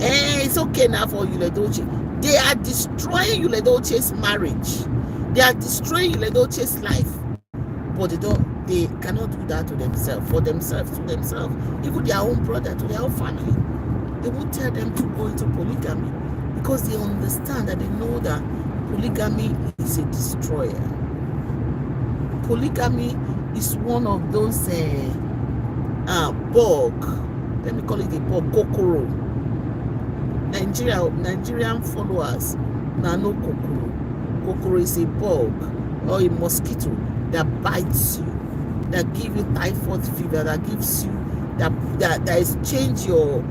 It's okay now for Yuledochi. They are destroying Yuledochi's marriage. They are destroying Yuledochi's life. But they cannot do that to themselves, for themselves, to themselves, even their own brother, to their own family. They won't tell them to go into polygamy because they understand that they know that polygamy is a destroyer. Polygamy is one of those bug. Let me call it a bug, kokoro. Nigerian followers now know kokoro. Kokoro is a bug or a mosquito that bites you, that gives you typhoid fever, that gives you that is change your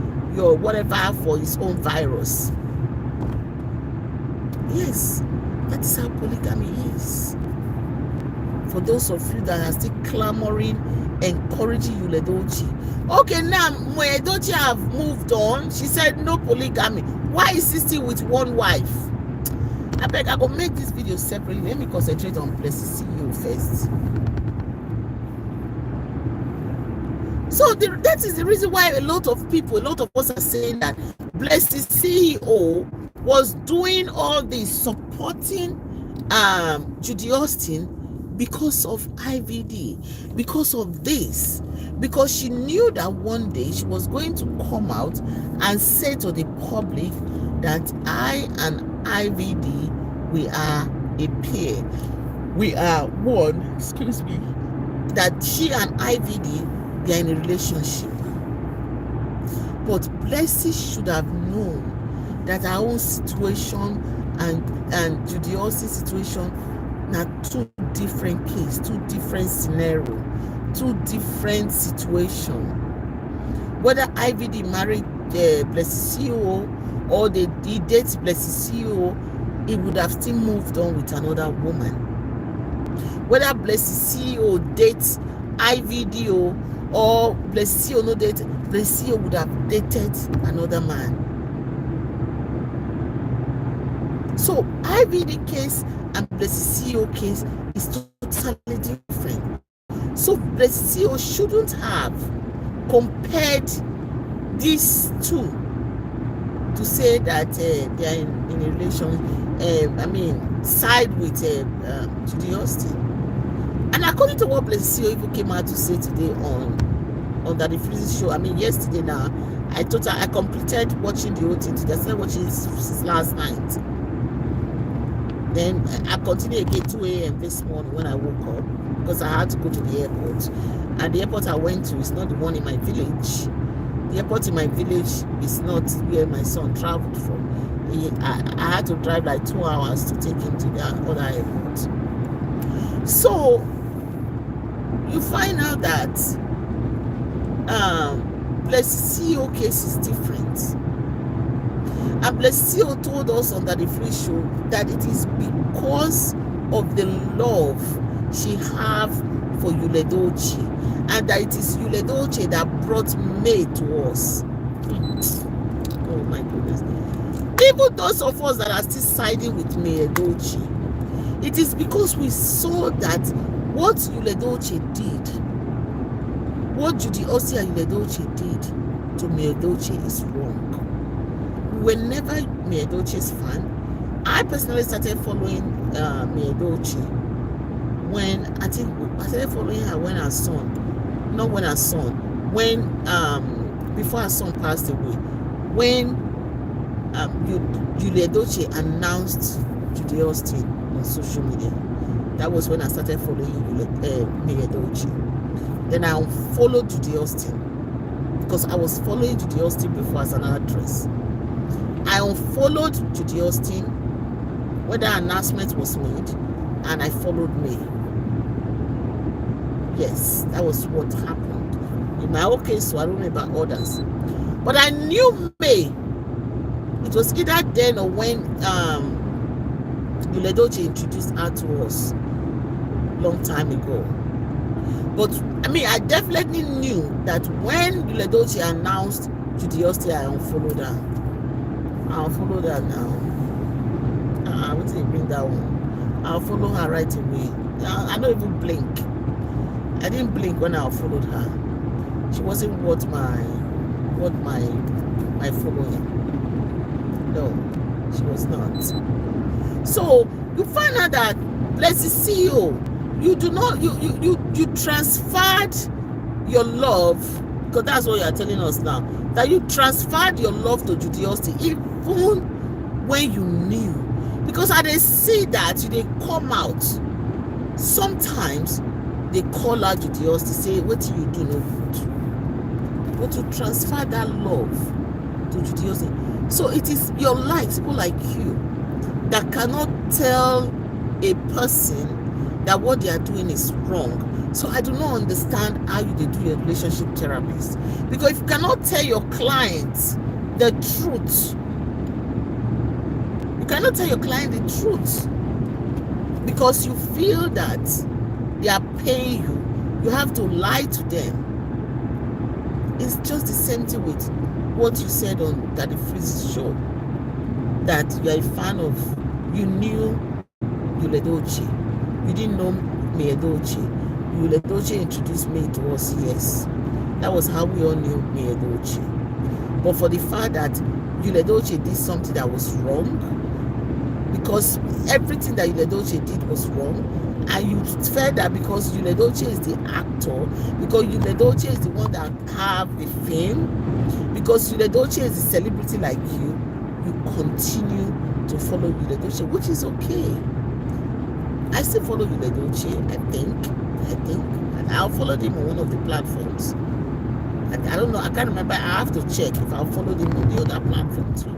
whatever for its own virus. Yes, that is how polygamy is. For those of you that are still clamoring, encouraging Yuledochi. Okay, now Yuledochi have moved on. She said no polygamy. Why is she still with one wife? I beg, I will make this video separately. Let me concentrate on BLESSINGCEO first. So that is the reason why a lot of people, a lot of us are saying that Blessing CEO was doing all this, supporting Judy Austin because of IVD, because of this, because she knew that one day she was going to come out and say to the public that I and IVD, we are a pair, we are one, excuse me, that she and IVD, they are in a relationship. But Blessing should have known that her own situation and Judy Austin's situation are two different cases, two different scenarios, two different situations. Whether IVD married Blessing CEO or they date Blessing CEO, it would have still moved on with another woman. Whether Blessing CEO dates IVD or Blessing CEO no date, Blessing CEO would have dated another man. So IVD case and Blessing CEO case is totally different. So Blessing CEO shouldn't have compared these two to say that they are in a relation, side with Judy Austin. And according to what Blessing CEO even came out to say today on that Freeze show, yesterday now, I completed watching the whole thing today. I started watching since last night. Then I continued again 2 a.m. this morning when I woke up because I had to go to the airport. And the airport I went to is not the one in my village. The airport in my village is not where my son traveled from. I had to drive like 2 hours to take him to the other airport. So you find out that Blessing CEO case is different. And Blessing CEO told us on the free show that it is because of the love she have for Yuledochi, and that it is Yuledochi that brought May to us. Oh my goodness. Even those of us that are still siding with Yuledochi, it is because we saw that what Yuledochi did, what Judy Austin and Yuledochi did to Yuledochi is wrong. We were never Yuledochi's fan. I personally started following Yuledochi when I started following her when her son, not when her son, when before her son passed away, when Yuledochi announced Judy Austin on social media. That was when I started following Yuledochi. Then I unfollowed Judy Austin because I was following Judy Austin before as an actress. I unfollowed Judy Austin when the announcement was made, and I followed May. Yes, that was what happened. In my own case, so I don't know about others. But I knew May. It was either then or when Yuledochi introduced her to us long time ago. But I definitely knew that when Yuledochi announced Judy Austin, I unfollowed her. I unfollowed her now. I won't even bring that one. I'll follow her right away. I don't even blink. I didn't blink when I followed her. She wasn't worth my following. No, she was not. So you find out that Blessing CEO, you do not you transferred your love, because that's what you are telling us now, that you transferred your love to Judy Austin even when you knew, because I they see that they come out sometimes, they call out Judy Austin, say what you do no good, but to transfer that love to Judy Austin. So it is your likes, people like you, that cannot tell a person that what they are doing is wrong. So I do not understand how you do your relationship therapist, because if you cannot tell your clients the truth, you cannot tell your client the truth because you feel that they are paying you, you have to lie to them. It's just the same thing with what you said on that Freeze show, that you are a fan of, you knew Yuledochi, you didn't know Yuledochi. Yuledochi introduced me to us, yes. That was how we all knew Edochie. But for the fact that Edochie did something that was wrong, because everything that Edochie did was wrong, and you felt that because Edochie is the actor, because Edochie is the one that have the fame, because Edochie is a celebrity like you continue to follow Edochie, which is okay. I still follow Edochie, I think, and I'll follow him on one of the platforms. I don't know, I can't remember. I have to check if I'll follow him on the other platform too.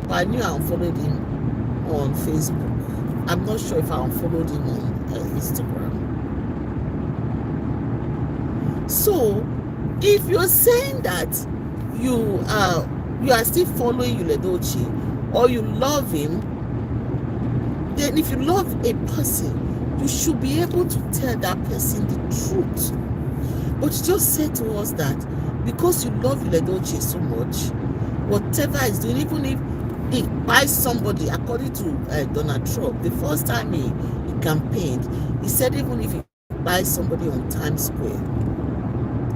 But I knew I unfollowed him on Facebook. I'm not sure if I unfollowed him on Instagram. So, if you're saying that you are still following Edochie, or you love him, then if you love a person, you should be able to tell that person the truth. But you just said to us that because you love Edochie so much, whatever he's doing, even if he buys somebody, according to Donald Trump, the first time he campaigned, he said even if he buys somebody on Times Square,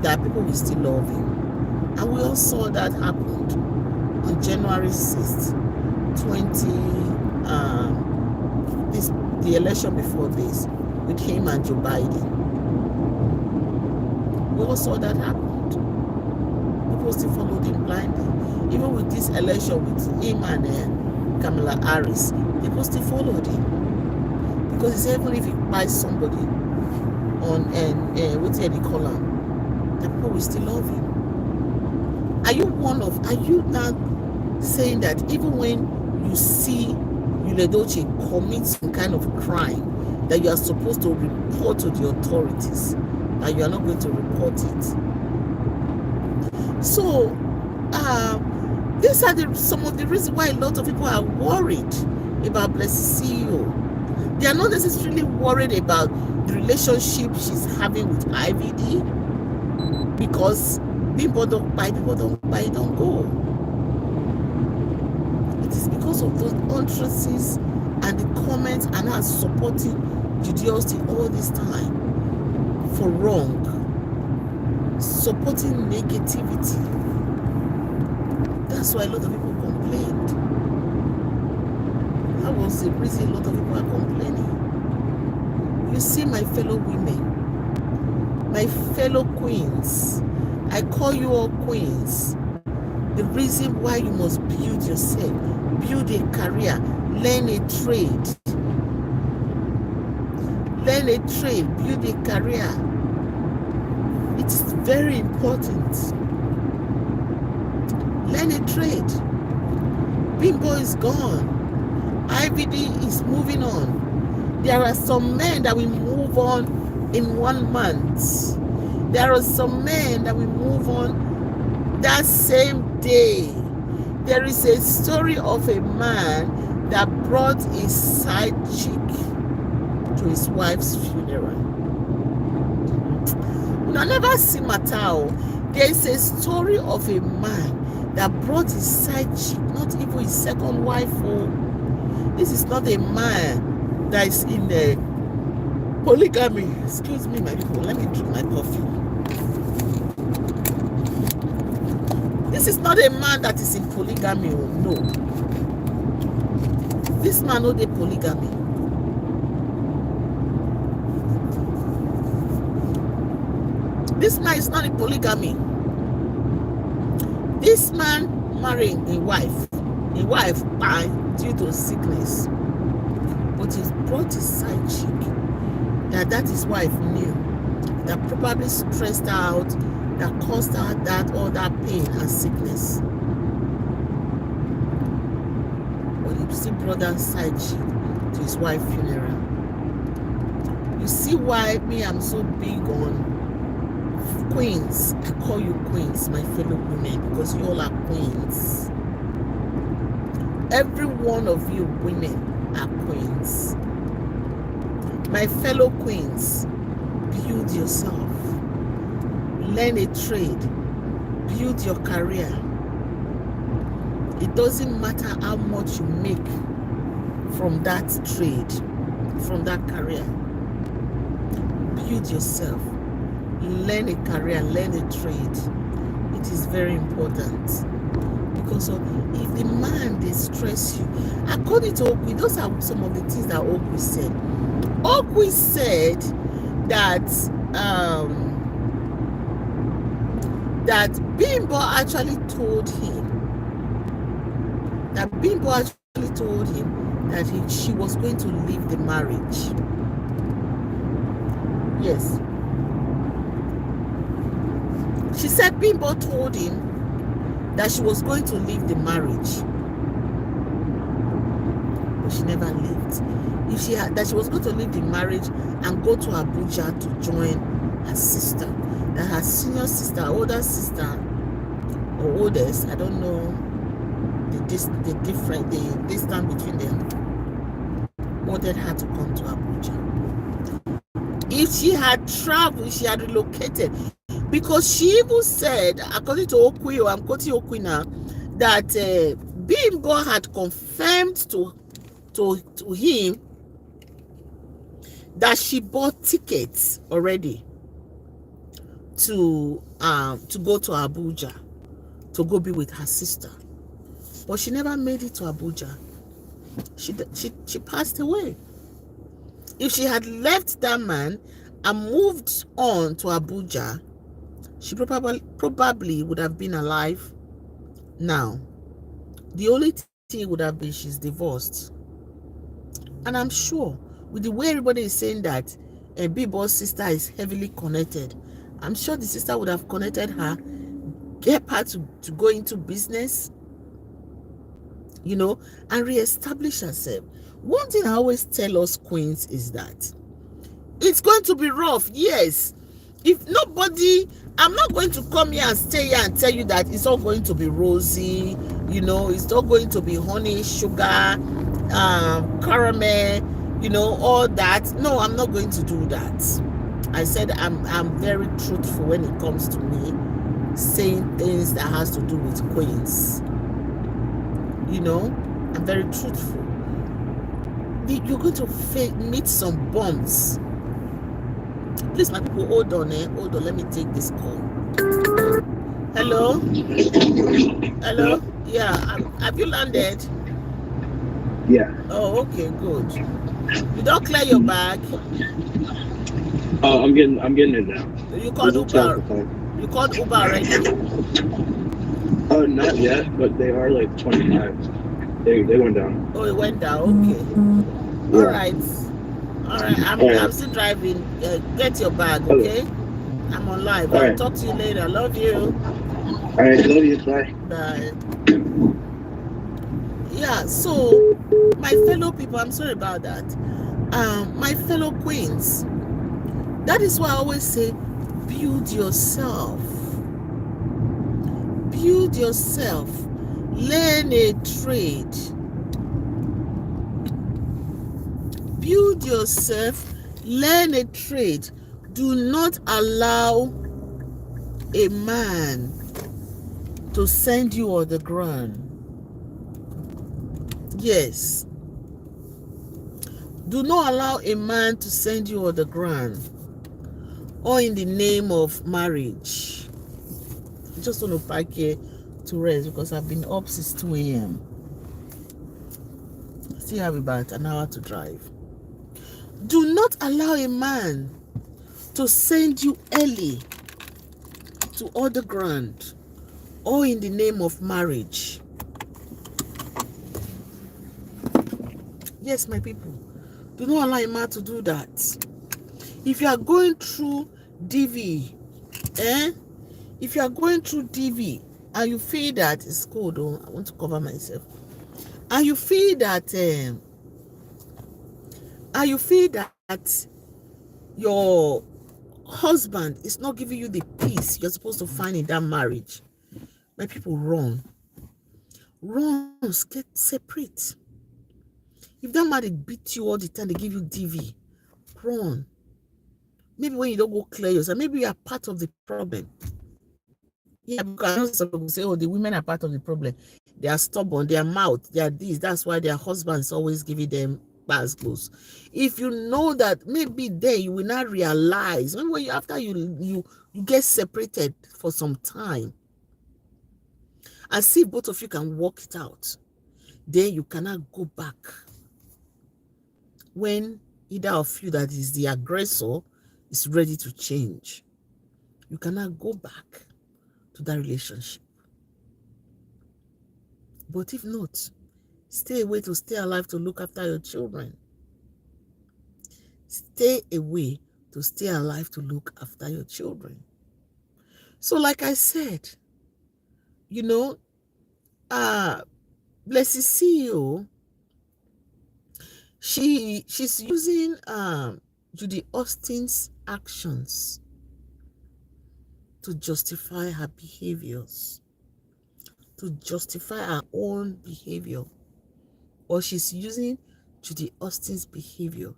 that people will still love him. And we all saw that happened on January 6th, the election before this, with him and Joe Biden. We all saw that happened. People still followed him blindly. Even with this election with him and Kamala Harris, people still followed him. Because he said even if he buys somebody on what do you call him, the people will still love him. Are you now saying that even when you see Edochie commit some kind of crime that you are supposed to report to the authorities, that you are not going to report it? So these are some of the reasons why a lot of people are worried about BLESSINGCEO. They are not necessarily worried about the relationship she's having with IVD, because BIMBO don't buy, people don't buy, don't go. It is because of those utterances and the comments and her supporting Judiciary all this time for wrong, supporting negativity. That's why a lot of people complained. That was the reason a lot of people are complaining. You see, my fellow women, my fellow queens, I call you all queens. The reason why you must build yourself, build a career, learn a trade. Learn a trade, build a career. It is very important. Learn a trade. BIMBO is gone. IVD is moving on. There are some men that will move on in 1 month. There are some men that will move on that same day. There is a story of a man that brought his side chick to his wife's funeral. You never see Matao. There is a story of a man that brought his side chick, not even his second wife. This is not a man that is in the polygamy. Excuse me, my people. Let me drink my coffee. This is not a man that is in polygamy. No. This man no dey polygamy. This man is not in polygamy. This man marrying a wife due to sickness, but he brought his side chick that his wife knew, that probably stressed her out, that caused her all that pain and sickness. But he still brought that side chick to his wife's funeral. You see why me, I'm so big on queens. I call you queens, my fellow women, because you all are queens. Every one of you women are queens. My fellow queens, build yourself. Learn a trade. Build your career. It doesn't matter how much you make from that trade, from that career. Build yourself. learn a career, learn a trade. It is very important, because if the man they stress you, according to OKWY, those are some of the things that OKWY said. OKWY said that that BIMBO actually told him that she was going to leave the marriage. Yes. She said BIMBO told him that she was going to leave the marriage, but she never left. If she had, that she was going to leave the marriage and go to Abuja to join her sister, that her senior sister, older sister, or oldest, I don't know the distance between them, wanted her to come to Abuja. If she had traveled, she had relocated, because she even said, according to OKWY, I'm quoting OKWY now, that BIMBO had confirmed to him that she bought tickets already to go to Abuja to go be with her sister, but she never made it to Abuja. She passed away. If she had left that man and moved on to Abuja, she probably would have been alive now. The only thing would have been she's divorced. And I'm sure with the way everybody is saying that BIMBO's sister is heavily connected, I'm sure the sister would have connected her, get her to go into business, you know, and reestablish herself. One thing I always tell us queens is that it's going to be rough, yes. If nobody, I'm not going to come here and stay here and tell you that it's all going to be rosy, you know, it's all going to be honey, sugar, caramel, you know, all that. No, I'm not going to do that. I said I'm very truthful when it comes to me saying things that has to do with queens. You know, I'm very truthful. You're going to meet some bumps. Please, my people, hold on, hold on. Let me take this call. Hello? Hello? Yeah, have you landed? Yeah. Oh, okay, good. You don't clear your bag? Oh, I'm getting it now. You called Uber? You called Uber already? Oh, not yet, but they are like 25. They went down. Oh, it went down. Okay. Yeah. All right. I'm still driving. Get your bag, okay? I'm on live. I'll talk to you later. Love you. All right, love you. Bye. Bye. Yeah, so my fellow people, I'm sorry about that. My fellow queens, that is why I always say, build yourself. Build yourself. Learn a trade. Build yourself. Learn a trade. Do not allow a man to send you on the ground. Yes. Do not allow a man to send you on the ground or in the name of marriage. I just want to park here to rest because I've been up since 2 a.m. Still have about an hour to drive. Do not allow a man to send you early to other ground or in the name of marriage. Yes, my people, do not allow a man to do that. If you are going through DV, if you are going through DV and you feel that it's cold, oh, I want to cover myself, and you feel that your husband is not giving you the peace you're supposed to find in that marriage, my people, run, get separate. If that man beat you all the time, they give you DV, run. Maybe when you don't go clear yourself, maybe you are part of the problem. Yeah, because I know some people say, oh, the women are part of the problem. They are stubborn, they are mouth, they are this. That's why their husbands always giving them pass close. If you know that maybe there you will not realize when you after you get separated for some time and see both of you can work it out, then you cannot go back. When either of you that is the aggressor is ready to change, you cannot go back to that relationship. But if not, stay away to stay alive to look after your children. Stay away to stay alive to look after your children. So like I said, you know, BLESSINGCEO, she's using Judy Austin's actions to justify her behaviors, to justify her own behavior, or she's using Judy Austin's behavior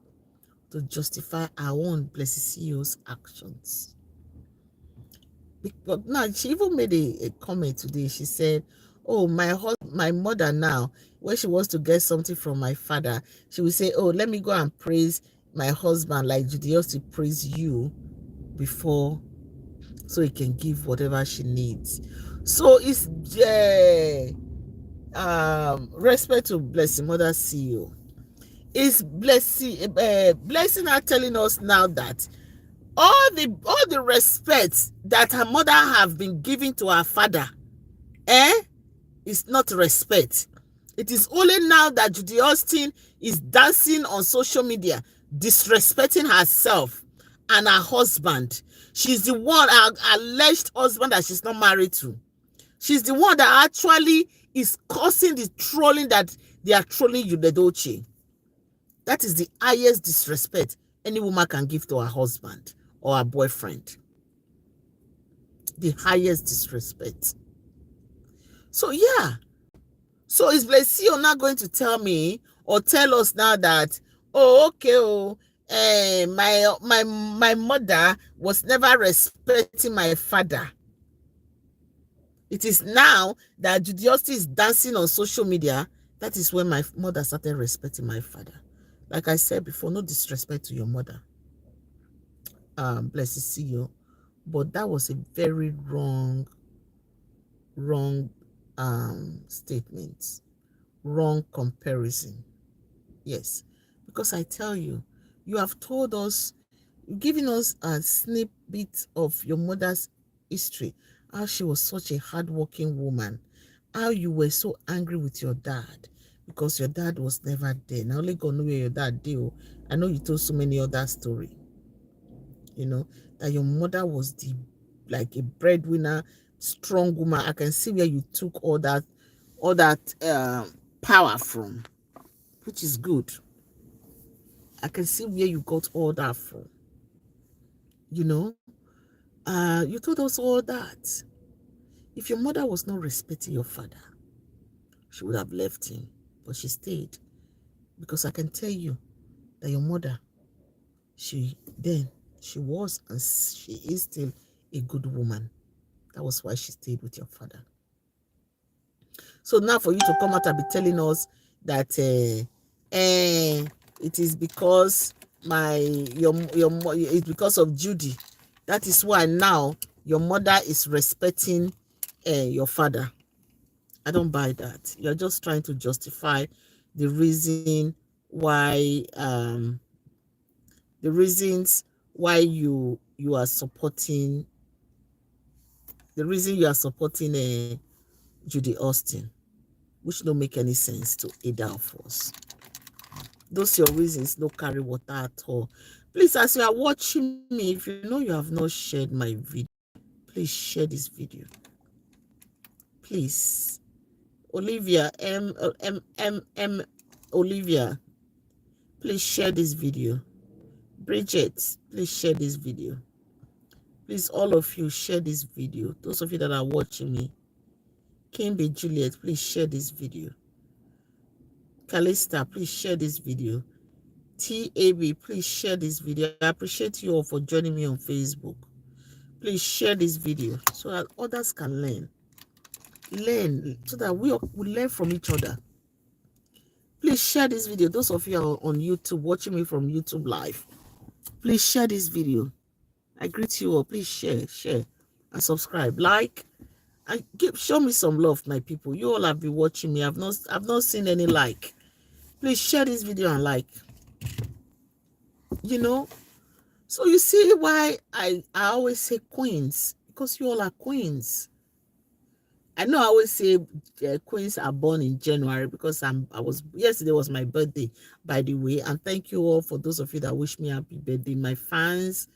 to justify her own BLESSINGCEO's actions. But now she even made a comment today. She said, "Oh, my mother now, when she wants to get something from my father, she will say, oh, let me go and praise my husband like Judy Austin praise you before, so he can give whatever she needs." So it's respect to Blessing Mother CEO. Is Blessing are telling us now that all the respect that her mother have been giving to her father, is not respect. It is only now that Judy Austin is dancing on social media, disrespecting herself and her husband. She's the one, her alleged husband that she's not married to. She's the one that actually is causing the trolling that they are trolling Udedoche. That is the highest disrespect any woman can give to her husband or her boyfriend. The highest disrespect. So yeah. So is BLESSINGCEO not going to tell me or tell us now that, oh, okay, my mother was never respecting my father. It is now that Judy Austin is dancing on social media, that is when my mother started respecting my father. Like I said before, no disrespect to your mother, BLESSINGCEO, but that was a very wrong statement, wrong comparison. Yes, because I tell you, you have told us, giving us a snippet of your mother's history, how she was such a hardworking woman, how you were so angry with your dad because your dad was never there. Now only God know where your dad did. I know you told so many other stories, you know, that your mother was like a breadwinner, strong woman. I can see where you took all that power from, which is good. I can see where you got all that from. You know, you told us all that. If your mother was not respecting your father, she would have left him, but she stayed. Because I can tell you that your mother, she was and she is still a good woman. That was why she stayed with your father. So now for you to come out and be telling us that it is because it's because of Judy. That is why now your mother is respecting your father. I don't buy that. You're just trying to justify the reason why the reasons why you are supporting, the reason you are supporting Judy Austin, which don't make any sense to either of us. Those your reasons no carry water at all. Please, as you are watching me, if you know you have not shared my video, please share this video. Please. Olivia, Olivia, please share this video. Bridget, please share this video. Please, all of you, share this video. Those of you that are watching me. Kimby Juliet, please share this video. Calista, please share this video. TAB, please share this video. I appreciate you all for joining me on Facebook. Please share this video so that others can learn. Learn so that we learn from each other. Please share this video. Those of you are on YouTube, watching me from YouTube live, please share this video. I greet you all. Please share, and subscribe. Like, and show me some love, my people. You all have been watching me. I've not seen any like. Please share this video and like. You know, so you see why I always say queens, because you all are queens. I know I always say queens are born in January because yesterday was my birthday, by the way, and thank you all for those of you that wish me happy birthday. My fans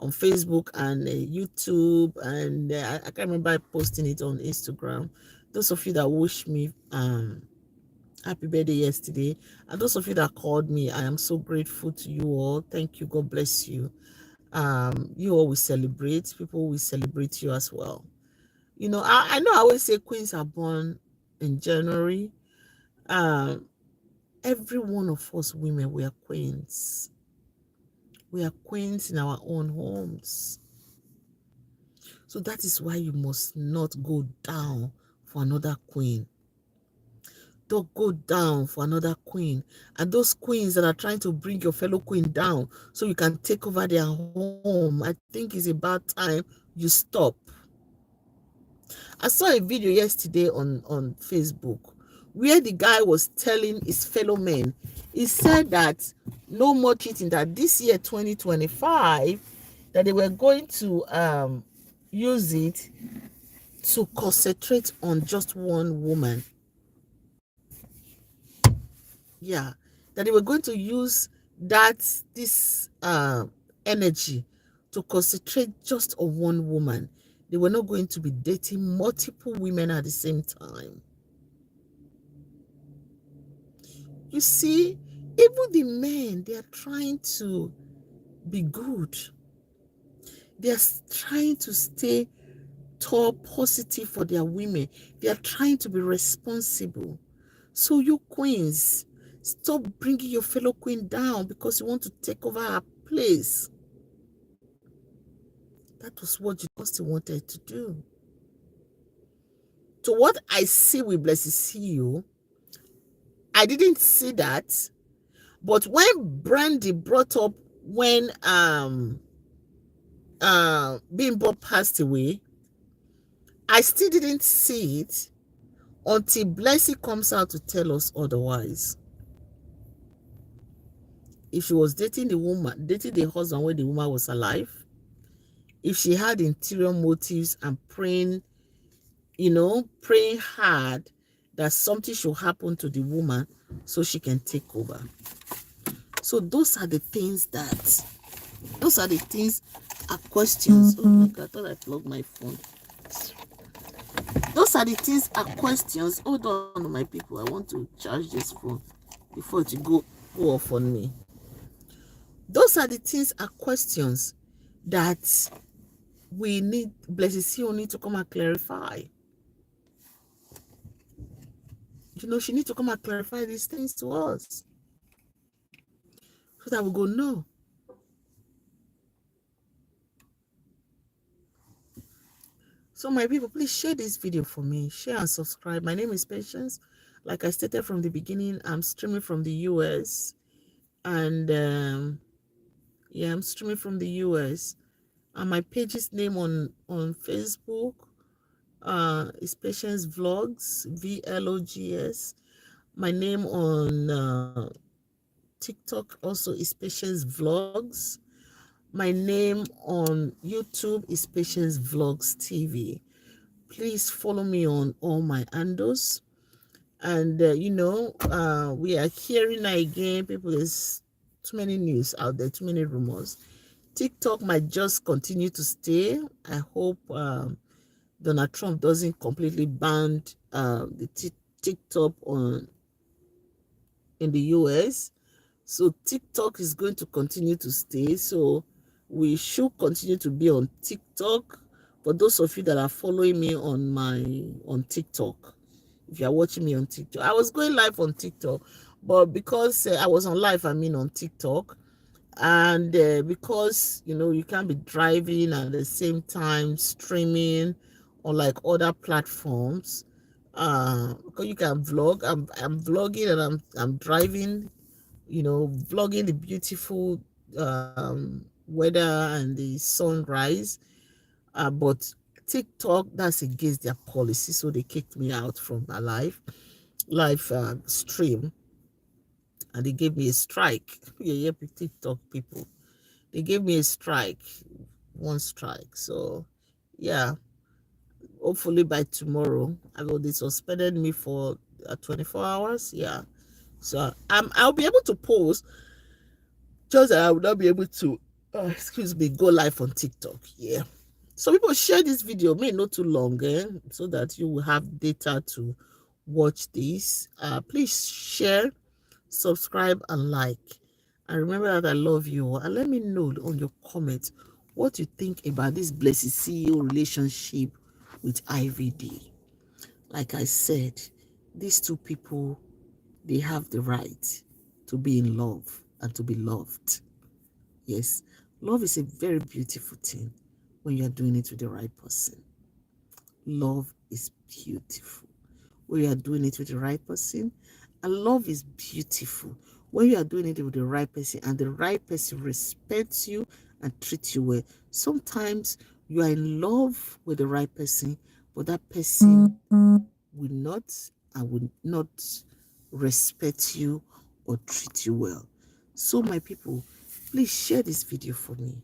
on Facebook and YouTube, and I can't remember posting it on Instagram. Those of you that wish me happy birthday yesterday, and those of you that called me, I am so grateful to you all. Thank you. God bless you. You all will celebrate. People will celebrate you as well. You know, I know I always say queens are born in January. Every one of us women, we are queens. We are queens in our own homes. So that is why you must not go down for another queen. Don't go down for another queen. And those queens that are trying to bring your fellow queen down so you can take over their home, I think it's about time you stop. I saw a video yesterday on Facebook where the guy was telling his fellow men, he said that no more cheating, that this year 2025, that they were going to use it to concentrate on just one woman. Yeah, that they were going to use this energy to concentrate just on one woman. They were not going to be dating multiple women at the same time. You see, even the men, they are trying to be good. They are trying to stay tall, positive for their women. They are trying to be responsible. So you queens, stop bringing your fellow queen down because you want to take over her place. That was what Justin wanted to do. So what I see with BLESSINGCEO, I didn't see that. But when Brandy brought up when BIMBO passed away, I still didn't see it until Blessing comes out to tell us otherwise. If she was dating the husband when the woman was alive, if she had interior motives and praying, praying hard that something should happen to the woman so she can take over. So those are the things are questions. Oh my God, I thought I plugged my phone. Those are the things are questions. Hold on, my people. I want to charge this phone before it go off on me. Those are the things are questions that we need BLESSINGCEO need to come and clarify. She needs to come and clarify these things to us so that we go, no. So my people, please share this video for me. Share and subscribe. My name is Patience. Like I stated from the beginning, I'm streaming from the US. And yeah, I'm streaming from the US. And my page's name on Facebook is Patience Vlogs, VLOGS. My name on TikTok also is Patience Vlogs. My name on YouTube is Patience Vlogs TV. Please follow me on all my handles. And we are hearing again, people, there's too many news out there, too many rumors. TikTok might just continue to stay. I hope Donald Trump doesn't completely ban the TikTok in the US. So TikTok is going to continue to stay. So we should continue to be on TikTok. For those of you that are following me on TikTok, if you are watching me on TikTok, I was going live on TikTok, but because I was on live, on TikTok, and because you can't be driving at the same time streaming on like other platforms, Because you can vlog. I'm vlogging and I'm driving, vlogging the beautiful weather and the sunrise. But TikTok, that's against their policy, so they kicked me out from my live stream, and they gave me a strike. Yeah, TikTok people, they gave me a strike, one strike. So yeah, hopefully by tomorrow, I know they suspended me for 24 hours. Yeah, so I'll be able to post, just that I will not be able to, excuse me, go live on TikTok. Yeah. So people, share this video, may not too long, so that you will have data to watch this. Please share, subscribe, and like. And remember that I love you. And let me know on your comments what you think about this Blessed CEO relationship with IVD. Like I said, these two people, they have the right to be in love and to be loved. Yes, love is a very beautiful thing when you are doing it with the right person. Love is beautiful when you are doing it with the right person. And love is beautiful when you are doing it with the right person and the right person respects you and treats you well. Sometimes you are in love with the right person, but that person will not and will not respect you or treat you well. So my people, please share this video for me.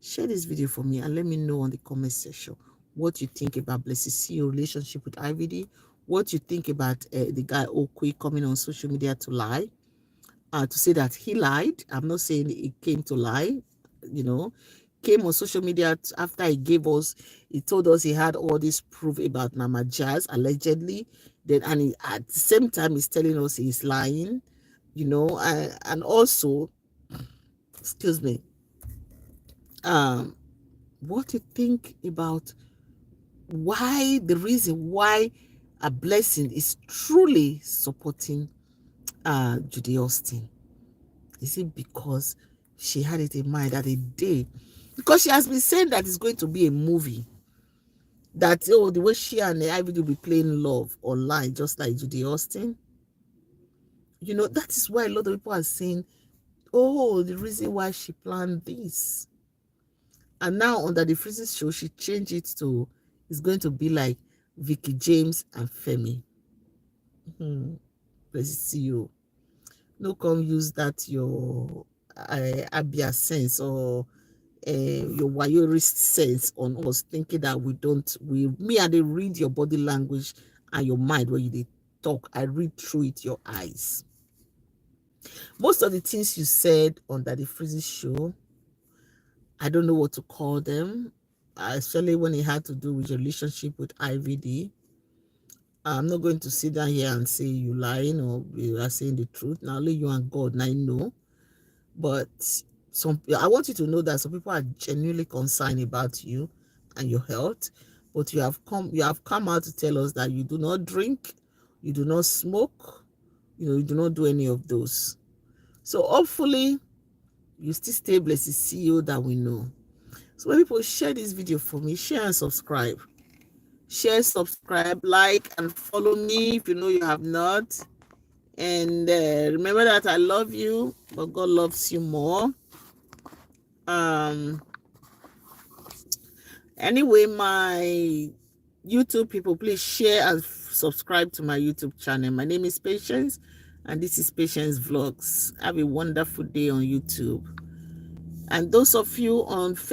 Share this video for me and let me know on the comment section what you think about Blessed CEO relationship with IVD, what you think about the guy OKWY coming on social media to lie, to say that he lied. I'm not saying he came to lie, you know, came on social media after he told us he had all this proof about Mama Jazz, allegedly. Then, and at the same time, he's telling us he's lying, and also, excuse me, what do you think about the reason why a blessing is truly supporting Judy Austin? Is it because she had it in mind that a day, because she has been saying that it's going to be a movie, that the way she and the Ivy will be playing love online, just like Judy Austin? That is why a lot of people are saying, oh, the reason why she planned this. And now under the Freezing show, she changed it to, it's going to be like Vicky James and Femi. Let's see you. No come use that your Abia sense or your Wayorist sense on us, thinking that me and they read your body language and your mind when you talk. I read through it, your eyes. Most of the things you said on the Freezing show, I don't know what to call them, especially when it had to do with your relationship with IVD. I'm not going to sit down here and say you lying or you are saying the truth. Now only you and God now know. But I want you to know that some people are genuinely concerned about you and your health. But you have come out to tell us that you do not drink, you do not smoke, you do not do any of those. So hopefully you still stay Blessed CEO that we know. So when people share this video for me, share and subscribe. Share, subscribe, like, and follow me if you know you have not. And remember that I love you, but God loves you more. Anyway, my YouTube people, please share and subscribe to my YouTube channel. My name is Patience, and this is Patience Vlogs. Have a wonderful day on YouTube. And those of you on Facebook,